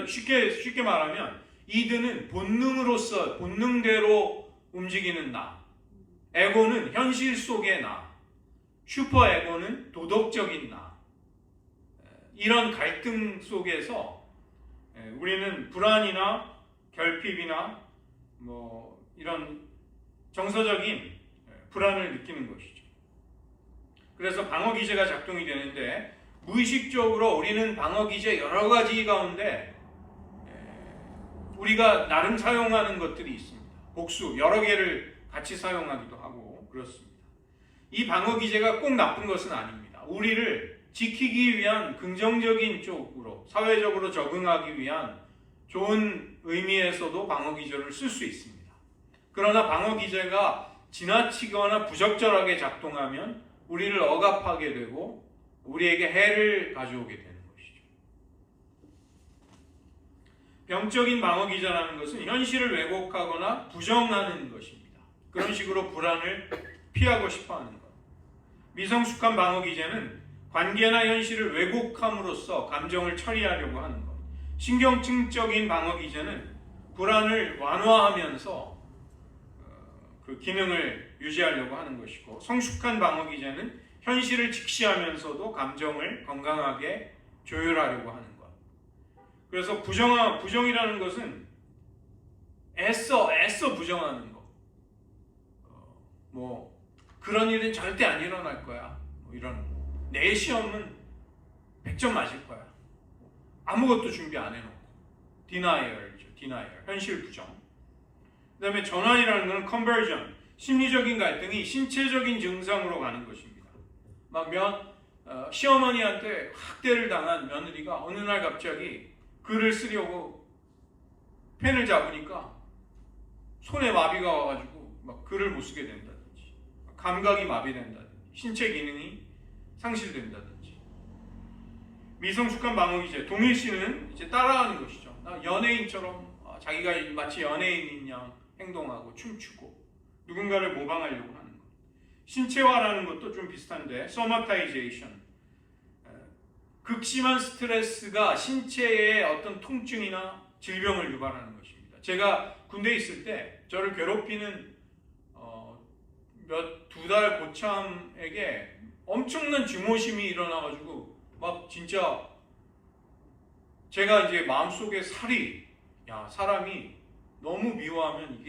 쉽게 말하면 이드는 본능대로 움직이는 나, 에고는 현실 속의 나, 슈퍼 에고는 도덕적인 나. 이런 갈등 속에서 우리는 불안이나 결핍이나 이런 정서적인 불안을 느끼는 것이죠. 그래서 방어기제가 작동이 되는데 무의식적으로 우리는 방어기제 여러 가지 가운데 우리가 나름 사용하는 것들이 있습니다. 복수, 여러 개를 같이 사용하기도 하고 그렇습니다. 이 방어기제가 꼭 나쁜 것은 아닙니다. 우리를 지키기 위한 긍정적인 쪽으로 사회적으로 적응하기 위한 좋은 의미에서도 방어기제를 쓸 수 있습니다. 그러나 방어기제가 지나치거나 부적절하게 작동하면 우리를 억압하게 되고 우리에게 해를 가져오게 되는 것이죠. 병적인 방어기제라는 것은 현실을 왜곡하거나 부정하는 것입니다. 그런 식으로 불안을 피하고 싶어하는 것. 미성숙한 방어기제는 관계나 현실을 왜곡함으로써 감정을 처리하려고 하는 것. 신경증적인 방어 기제는 불안을 완화하면서 그 기능을 유지하려고 하는 것이고, 성숙한 방어 기제는 현실을 직시하면서도 감정을 건강하게 조율하려고 하는 것. 그래서 부정이라는 것은 애써 부정하는 것. 뭐 그런 일은 절대 안 일어날 거야. 뭐 이런 거. 내 시험은 100점 맞을 거야. 아무것도 준비 안 해놓고. denial이죠. denial. 현실 부정. 그 다음에 전환이라는 것은 conversion. 심리적인 갈등이 신체적인 증상으로 가는 것입니다. 막 시어머니한테 학대를 당한 며느리가 어느 날 갑자기 글을 쓰려고 펜을 잡으니까 손에 마비가 와가지고 막 글을 못 쓰게 된다든지, 감각이 마비된다든지, 신체 기능이 상실된다든지. 미성숙한 방어 기제, 동일시는 이제 따라하는 것이죠. 연예인처럼 자기가 마치 연예인인 양 행동하고 춤추고 누군가를 모방하려고 하는 것. 신체화라는 것도 좀 비슷한데, somatization. 극심한 스트레스가 신체에 어떤 통증이나 질병을 유발하는 것입니다. 제가 군대에 있을 때 저를 괴롭히는 두 달 고참에게 엄청난 증오심이 일어나가지고 막 진짜 제가 이제 마음속에 사람이 너무 미워하면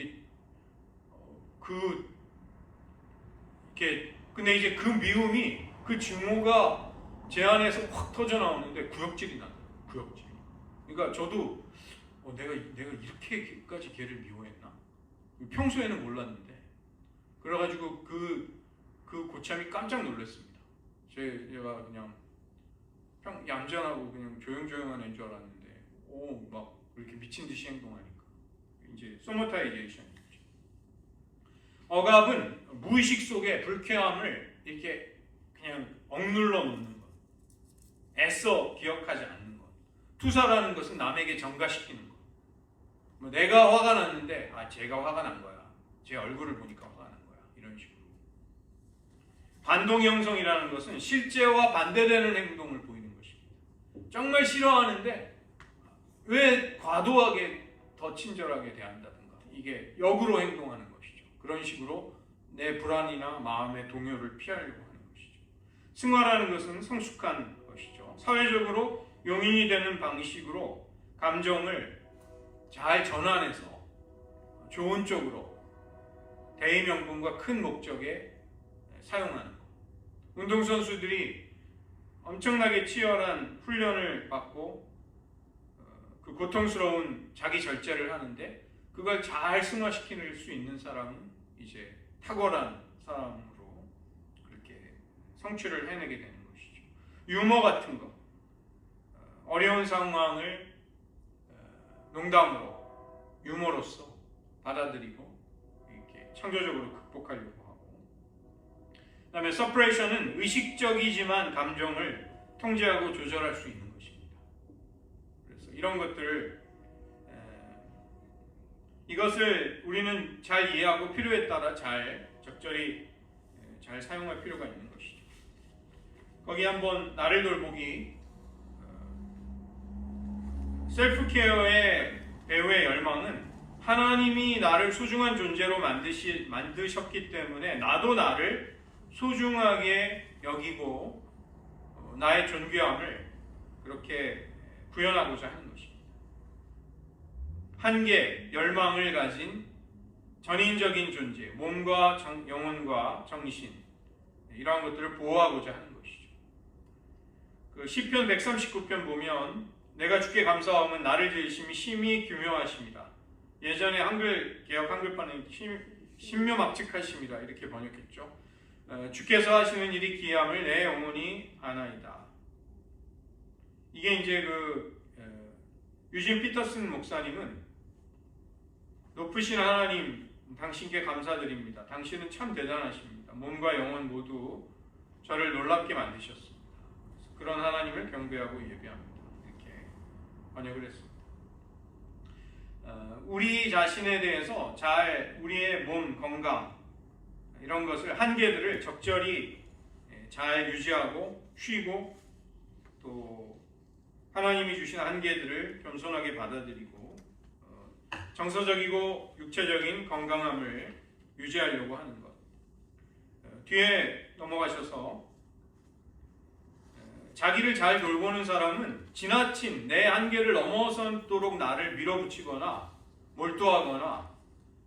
근데 이제 그 미움이, 그 증오가 제 안에서 확 터져 나오는데 구역질이 난다. 구역질. 그러니까 저도 내가 이렇게까지 걔를 미워했나? 평소에는 몰랐는데. 그래가지고 그 고참이 깜짝 놀랐습니다. 제가 그냥 얌전하고 그냥 조용조용한 애인 줄 알았는데, 막 이렇게 미친 듯이 행동하니까. 이제 소마타이제이션. 억압은 무의식 속에 불쾌함을 이렇게 그냥 억눌러 놓는 것. 애써 기억하지 않는 것. 투사라는 것은 남에게 전가시키는 것. 내가 화가 났는데 쟤가 화가 난 거야. 제 얼굴을 보니까 화가 난 거야. 이런 식으로. 반동 형성이라는 것은 실제와 반대되는 행동을 보이는 것입니다. 정말 싫어하는데 왜 과도하게 더 친절하게 대한다든가, 이게 역으로 행동하는 것이죠. 그런 식으로 내 불안이나 마음의 동요를 피하려고 하는 것이죠. 승화라는 것은 성숙한 것이죠. 사회적으로 용인이 되는 방식으로 감정을 잘 전환해서 좋은 쪽으로 대의명분과 큰 목적에 사용하는 것. 운동선수들이 엄청나게 치열한 훈련을 받고 그 고통스러운 자기 절제를 하는데, 그걸 잘 승화시킬 수 있는 사람은 이제 탁월한 사람으로 그렇게 성취를 해내게 되는 것이죠. 유머 같은 거, 어려운 상황을 농담으로, 유머로서 받아들이고 이렇게 창조적으로 극복하려고 하고. 그 다음에 서프레이션은 의식적이지만 감정을 통제하고 조절할 수 있는 것입니다. 그래서 이런 것들을 이것을 우리는 잘 이해하고 필요에 따라 적절히 잘 사용할 필요가 있는 것이죠. 거기 한번 나를 돌보기, 셀프케어의 배우의 열망은 하나님이 나를 소중한 존재로 만드셨기 때문에 나도 나를 소중하게 여기고 나의 존귀함을 그렇게 구현하고자 하는 것입니다. 한계, 열망을 가진 전인적인 존재, 몸과 영혼과 정신, 이러한 것들을 보호하고자 하는 것이죠. 그 시편 139편 보면 내가 주께 감사하면 나를 지으심이 심히 교묘하십니다. 예전에 개역 한글판에 신묘막측하십니다 이렇게 번역했죠. 주께서 하시는 일이 기이함을 내 영혼이 아나이다. 이게 이제 유진 피터슨 목사님은 높으신 하나님, 당신께 감사드립니다. 당신은 참 대단하십니다. 몸과 영혼 모두 저를 놀랍게 만드셨습니다. 그런 하나님을 경배하고 예배합니다. 이렇게 번역을 했습니다. 우리 자신에 대해서 우리의 몸, 건강, 이런 것을, 한계들을 적절히 잘 유지하고 쉬고 또 하나님이 주신 한계들을 겸손하게 받아들이고 정서적이고 육체적인 건강함을 유지하려고 하는 것. 뒤에 넘어가셔서 자기를 잘 돌보는 사람은 지나친 내 한계를 넘어서도록 나를 밀어붙이거나 몰두하거나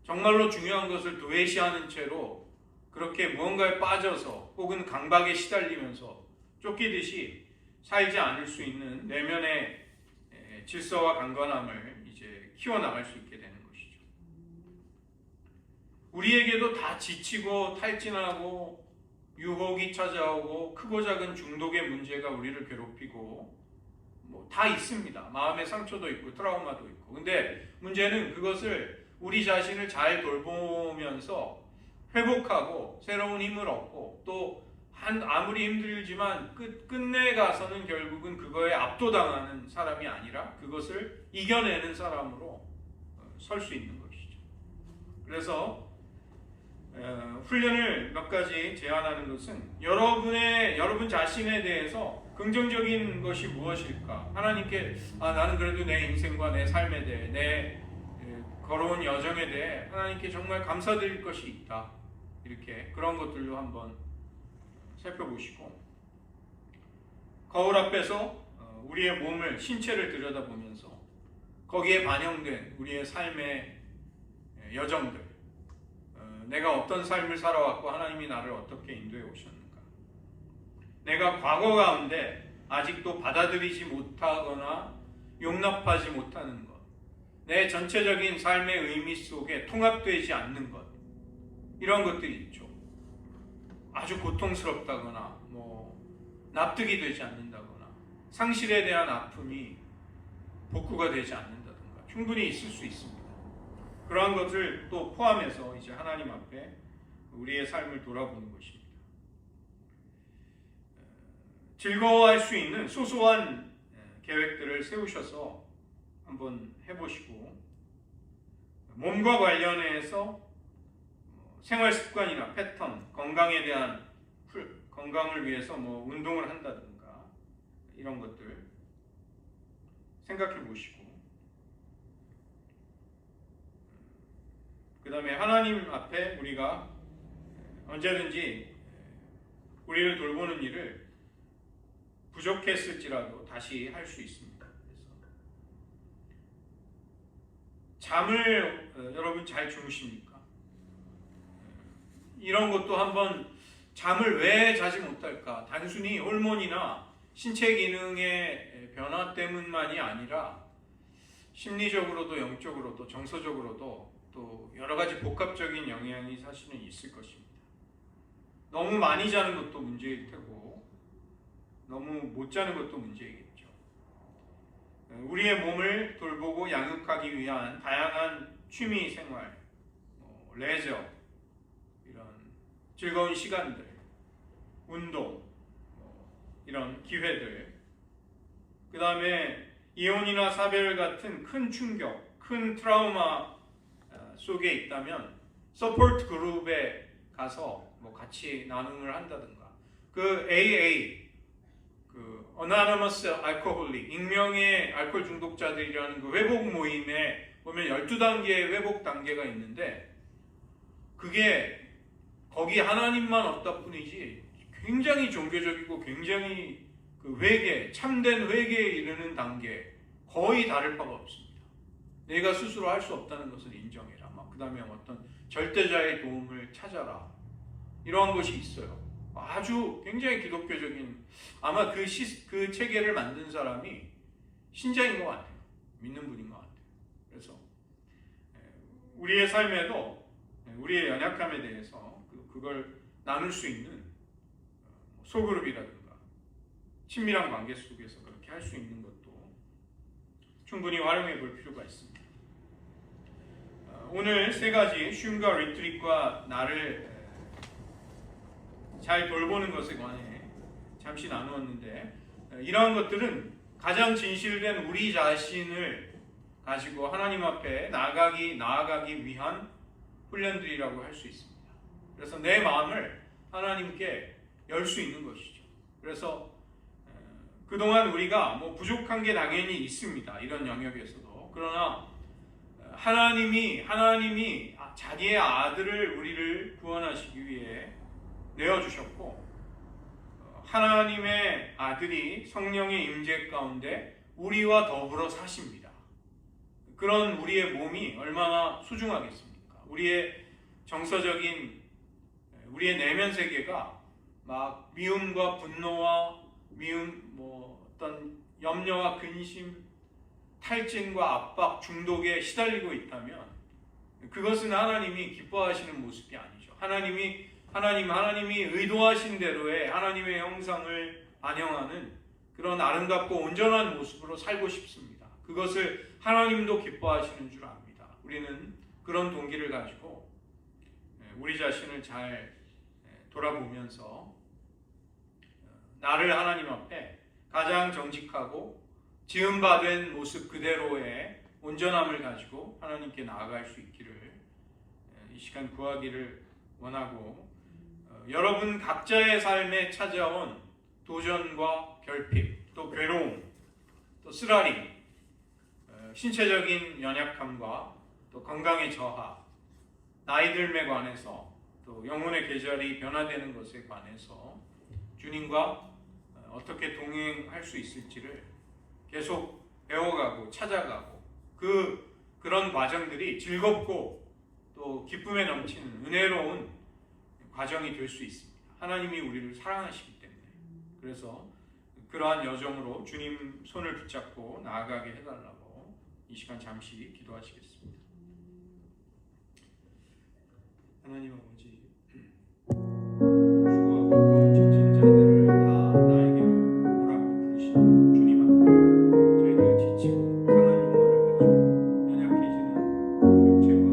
정말로 중요한 것을 도외시하는 채로 그렇게 무언가에 빠져서 혹은 강박에 시달리면서 쫓기듯이 살지 않을 수 있는 내면의 질서와 강건함을 이제 키워나갈 수 있게 되는 것이죠. 우리에게도 다 지치고 탈진하고 유혹이 찾아오고 크고 작은 중독의 문제가 우리를 괴롭히고 뭐 다 있습니다. 마음의 상처도 있고 트라우마도 있고. 근데 문제는 그것을 우리 자신을 잘 돌보면서 회복하고 새로운 힘을 얻고 또 아무리 힘들지만 끝내 가서는 결국은 그거에 압도당하는 사람이 아니라 그것을 이겨내는 사람으로 설 수 있는 것이죠. 그래서 훈련을 몇 가지 제안하는 것은 여러분 자신에 대해서 긍정적인 것이 무엇일까? 하나님께 나는 그래도 내 인생과 내 삶에 대해 내 걸어온 여정에 대해 하나님께 정말 감사드릴 것이 있다. 이렇게 그런 것들도 한번 살펴보시고 거울 앞에서 우리의 몸을 신체를 들여다보면서 거기에 반영된 우리의 삶의 여정들 내가 어떤 삶을 살아왔고 하나님이 나를 어떻게 인도해 오셨는가 내가 과거 가운데 아직도 받아들이지 못하거나 용납하지 못하는 것 내 전체적인 삶의 의미 속에 통합되지 않는 것 이런 것들이 있죠. 아주 고통스럽다거나 납득이 되지 않는다거나 상실에 대한 아픔이 복구가 되지 않는다든가 충분히 있을 수 있습니다. 그러한 것을 또 포함해서 이제 하나님 앞에 우리의 삶을 돌아보는 것입니다. 즐거워할 수 있는 소소한 계획들을 세우셔서 한번 해보시고 몸과 관련해서 생활 습관이나 패턴, 건강을 위해서 운동을 한다든가 이런 것들 생각해 보시고 그 다음에 하나님 앞에 우리가 언제든지 우리를 돌보는 일을 부족했을지라도 다시 할 수 있습니다. 그래서 잠을 여러분 잘 주무십니까? 이런 것도 한번 잠을 왜 자지 못할까? 단순히 호르몬이나 신체 기능의 변화 때문만이 아니라 심리적으로도 영적으로도 정서적으로도 또 여러 가지 복합적인 영향이 사실은 있을 것입니다. 너무 많이 자는 것도 문제일 테고 너무 못 자는 것도 문제이겠죠. 우리의 몸을 돌보고 양육하기 위한 다양한 취미 생활, 레저, 이런 즐거운 시간들, 운동, 이런 기회들, 그 다음에 이혼이나 사별 같은 큰 충격, 큰 트라우마 속에 있다면 서포트 그룹에 가서 같이 나눔을 한다든가 그 AA Anonymous Alcoholic 익명의 알코올 중독자들이라는 그 회복 모임에 보면 12단계의 회복 단계가 있는데 그게 거기 하나님만 없다 뿐이지 굉장히 종교적이고 굉장히 그 참된 회개에 이르는 단계 거의 다를 바가 없습니다. 내가 스스로 할 수 없다는 것을 인정해라. 그 다음에 어떤 절대자의 도움을 찾아라. 이러한 것이 있어요. 아주 굉장히 기독교적인 아마 그 체계를 만든 사람이 신자인 것 같아요. 믿는 분인 것 같아요. 그래서 우리의 삶에도 우리의 연약함에 대해서 그걸 나눌 수 있는 소그룹이라든가 친밀한 관계 속에서 그렇게 할 수 있는 것도 충분히 활용해 볼 필요가 있습니다. 오늘 세 가지 쉼과 리트릿과 나를 잘 돌보는 것에 관해 잠시 나누었는데 이러한 것들은 가장 진실된 우리 자신을 가지고 하나님 앞에 나아가기 위한 훈련들이라고 할 수 있습니다. 그래서 내 마음을 하나님께 열 수 있는 것이죠. 그래서 그동안 우리가 뭐 부족한 게 당연히 있습니다. 이런 영역에서도. 그러나 하나님이 자기의 아들을 우리를 구원하시기 위해 내어주셨고, 하나님의 아들이 성령의 임재 가운데 우리와 더불어 사십니다. 그런 우리의 몸이 얼마나 소중하겠습니까? 우리의 정서적인, 우리의 내면 세계가 막 미움과 분노와 어떤 염려와 근심, 탈진과 압박, 중독에 시달리고 있다면 그것은 하나님이 기뻐하시는 모습이 아니죠. 하나님이 의도하신 대로의 하나님의 형상을 반영하는 그런 아름답고 온전한 모습으로 살고 싶습니다. 그것을 하나님도 기뻐하시는 줄 압니다. 우리는 그런 동기를 가지고 우리 자신을 잘 돌아보면서 나를 하나님 앞에 가장 정직하고 지음받은 모습 그대로의 온전함을 가지고 하나님께 나아갈 수 있기를 이 시간 구하기를 원하고, 여러분 각자의 삶에 찾아온 도전과 결핍, 또 괴로움, 또 쓰라림, 신체적인 연약함과 또 건강의 저하, 나이 들매 관해서 또 영혼의 계절이 변화되는 것에 관해서 주님과 어떻게 동행할 수 있을지를 계속 배워가고 찾아가고, 그런 과정들이 즐겁고 또 기쁨에 넘치는 은혜로운 과정이 될 수 있습니다. 하나님이 우리를 사랑하시기 때문에. 그래서 그러한 여정으로 주님 손을 붙잡고 나아가게 해달라고 이 시간 잠시 기도하시겠습니다. 하나님 아버지, 수고하고 무거운 짐진 자들을 다 나에게로 오라고 부르시는 주님 앞에 저희들 지치고 상한 영혼을 가지고 연약해지는 육체와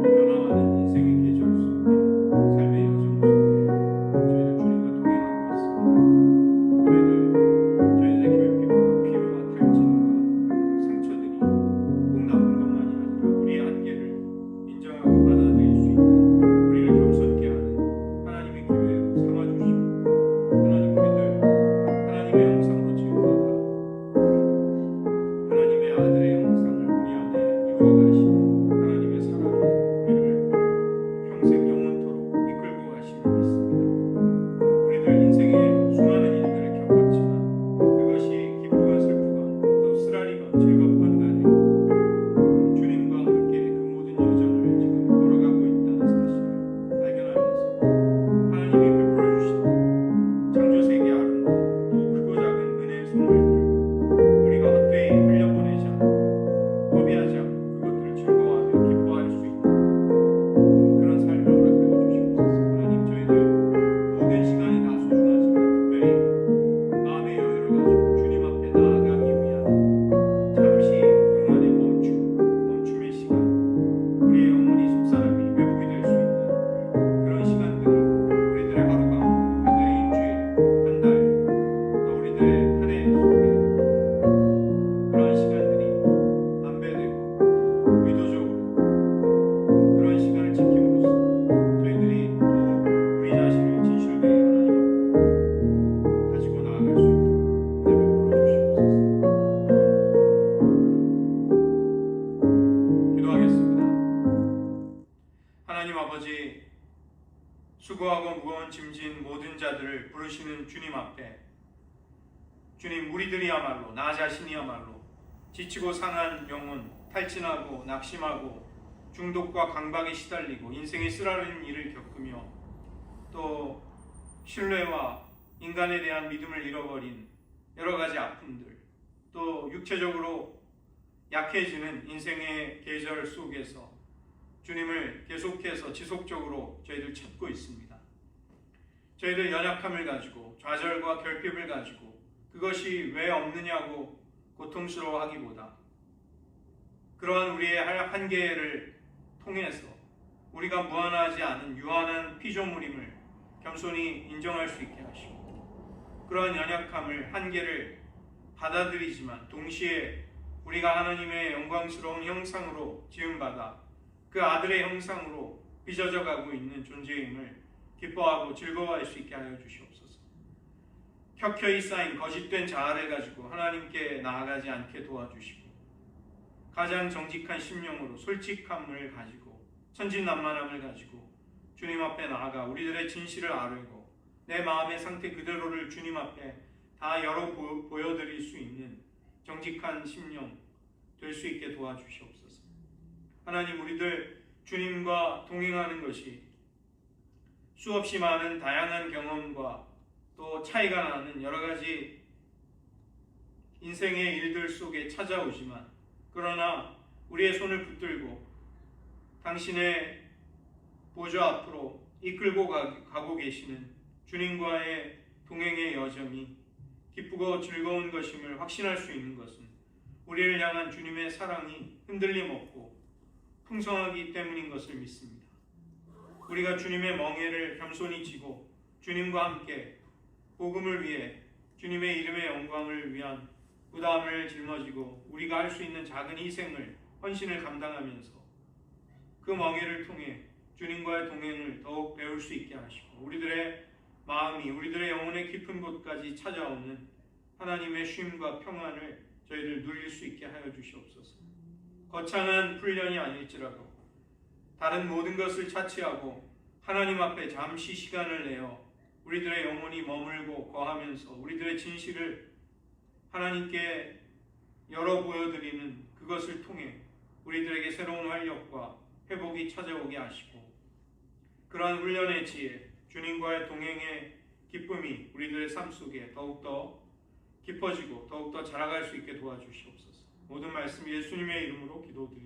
변화하는 인생의 계절 속에, 삶의 여정 속에 저희들 주님과 동행하고 있습니다. 저희들의 결핍과 피로와 탈진과 상처들이 꼭 나쁜 것만이 아니라 우리의 한계를 인정하고 받아들일 수 있는, 우리를 겸손케 하는 하나님의 기회로 삼아주시고, 하나님 우리들 하나님의 형상으로 지음받아 하나님의 아들의 형상을 우리 안에 이루어가시는 하나님의 사랑이 우리를 평생 영원토록 이끌고 가심을 믿습니다. 우리들 인생에 수많은 일들을 겪었지만 그것이 기쁘건 슬프건 또 쓰라리건 즐겁건 간에 주님과 함께 그 모든 여정을 지금 걸어가고 있다는 사실을 발견하면서 하나님이 베풀어 주신 창조세계 아름다운 또 크고 작은 은혜의 선물들을 우리가 헛되이 흘려보내지 않고 허비하지 않고 그것들을 즐거워하며 기뻐할 수 있는 그런 삶을 허락하여 주시옵소서. 하나님, 저희들 모든 시간이 다 소중하지만 특별히 마음의 여유를 가지고 주님 앞에 나아가기 위한 잠시 동안의 멈춤의 시간, 우리의 영혼이 속사람이 회복이 될 수 있는 그런 시간들이 우리들의 하루 가운데, 우리들의 일주일, 한 달, 또 우리들의 한 해 속에 그런 시간들이 안배되고 또 의도적으로 그런 시간을 지킴으로써 저희들이 또 우리 자신을 진실되게 하나님 앞으로 가지고 나아갈 수 있도록 은혜 베풀어 주시옵소서. 기도하겠습니다. 하나님 아버지, 수고하고 무거운 짐진 모든 자들을 부르시는 주님 앞에, 주님, 우리들이야말로, 나 자신이야말로 지치고 상한 영혼, 탈진하고 낙심하고 중독과 강박에 시달리고 인생의 쓰라린 일을 겪으며 또 신뢰와 인간에 대한 믿음을 잃어버린 여러 가지 아픔들, 또 육체적으로 약해지는 인생의 계절 속에서 주님을 계속해서 지속적으로 저희들 찾고 있습니다. 저희들 연약함을 가지고 좌절과 결핍을 가지고 그것이 왜 없느냐고 고통스러워하기보다 그러한 우리의 한계를 통해서 우리가 무한하지 않은 유한한 피조물임을 겸손히 인정할 수 있게 하시고, 그러한 연약함을, 한계를 받아들이지만 동시에 우리가 하나님의 영광스러운 형상으로 지음받아 그 아들의 형상으로 빚어져 가고 있는 존재임을 기뻐하고 즐거워할 수 있게 하여 주시옵소서. 켜켜이 쌓인 거짓된 자아를 가지고 하나님께 나아가지 않게 도와주시고 가장 정직한 심령으로 솔직함을 가지고 천진난만함을 가지고 주님 앞에 나아가 우리들의 진실을 아뢰고 내 마음의 상태 그대로를 주님 앞에 다 보여드릴 수 있는 정직한 심령 될 수 있게 도와주시옵소서. 하나님, 우리들 주님과 동행하는 것이 수없이 많은 다양한 경험과 또 차이가 나는 여러 가지 인생의 일들 속에 찾아오지만, 그러나 우리의 손을 붙들고 당신의 보좌 앞으로 이끌고 가고 계시는 주님과의 동행의 여정이 기쁘고 즐거운 것임을 확신할 수 있는 것은 우리를 향한 주님의 사랑이 흔들림 없고 풍성하기 때문인 것을 믿습니다. 우리가 주님의 멍에를 겸손히 지고 주님과 함께 복음을 위해 주님의 이름의 영광을 위한 부담을 짊어지고 우리가 할 수 있는 작은 희생을, 헌신을 감당하면서 그 멍에를 통해 주님과의 동행을 더욱 배울 수 있게 하시고 우리들의 마음이 우리들의 영혼의 깊은 곳까지 찾아오는 하나님의 쉼과 평안을 저희들 누릴 수 있게 하여 주시옵소서. 거창한 훈련이 아닐지라도 다른 모든 것을 차치하고 하나님 앞에 잠시 시간을 내어 우리들의 영혼이 머물고 거하면서 우리들의 진실을 하나님께 열어 보여드리는 그것을 통해 우리들에게 새로운 활력과 회복이 찾아오게 하시고 그러한 훈련의 지혜, 주님과의 동행의 기쁨이 우리들의 삶 속에 더욱더 깊어지고 더욱더 자라갈 수 있게 도와주시옵소서. 모든 말씀 예수님의 이름으로 기도드립니다.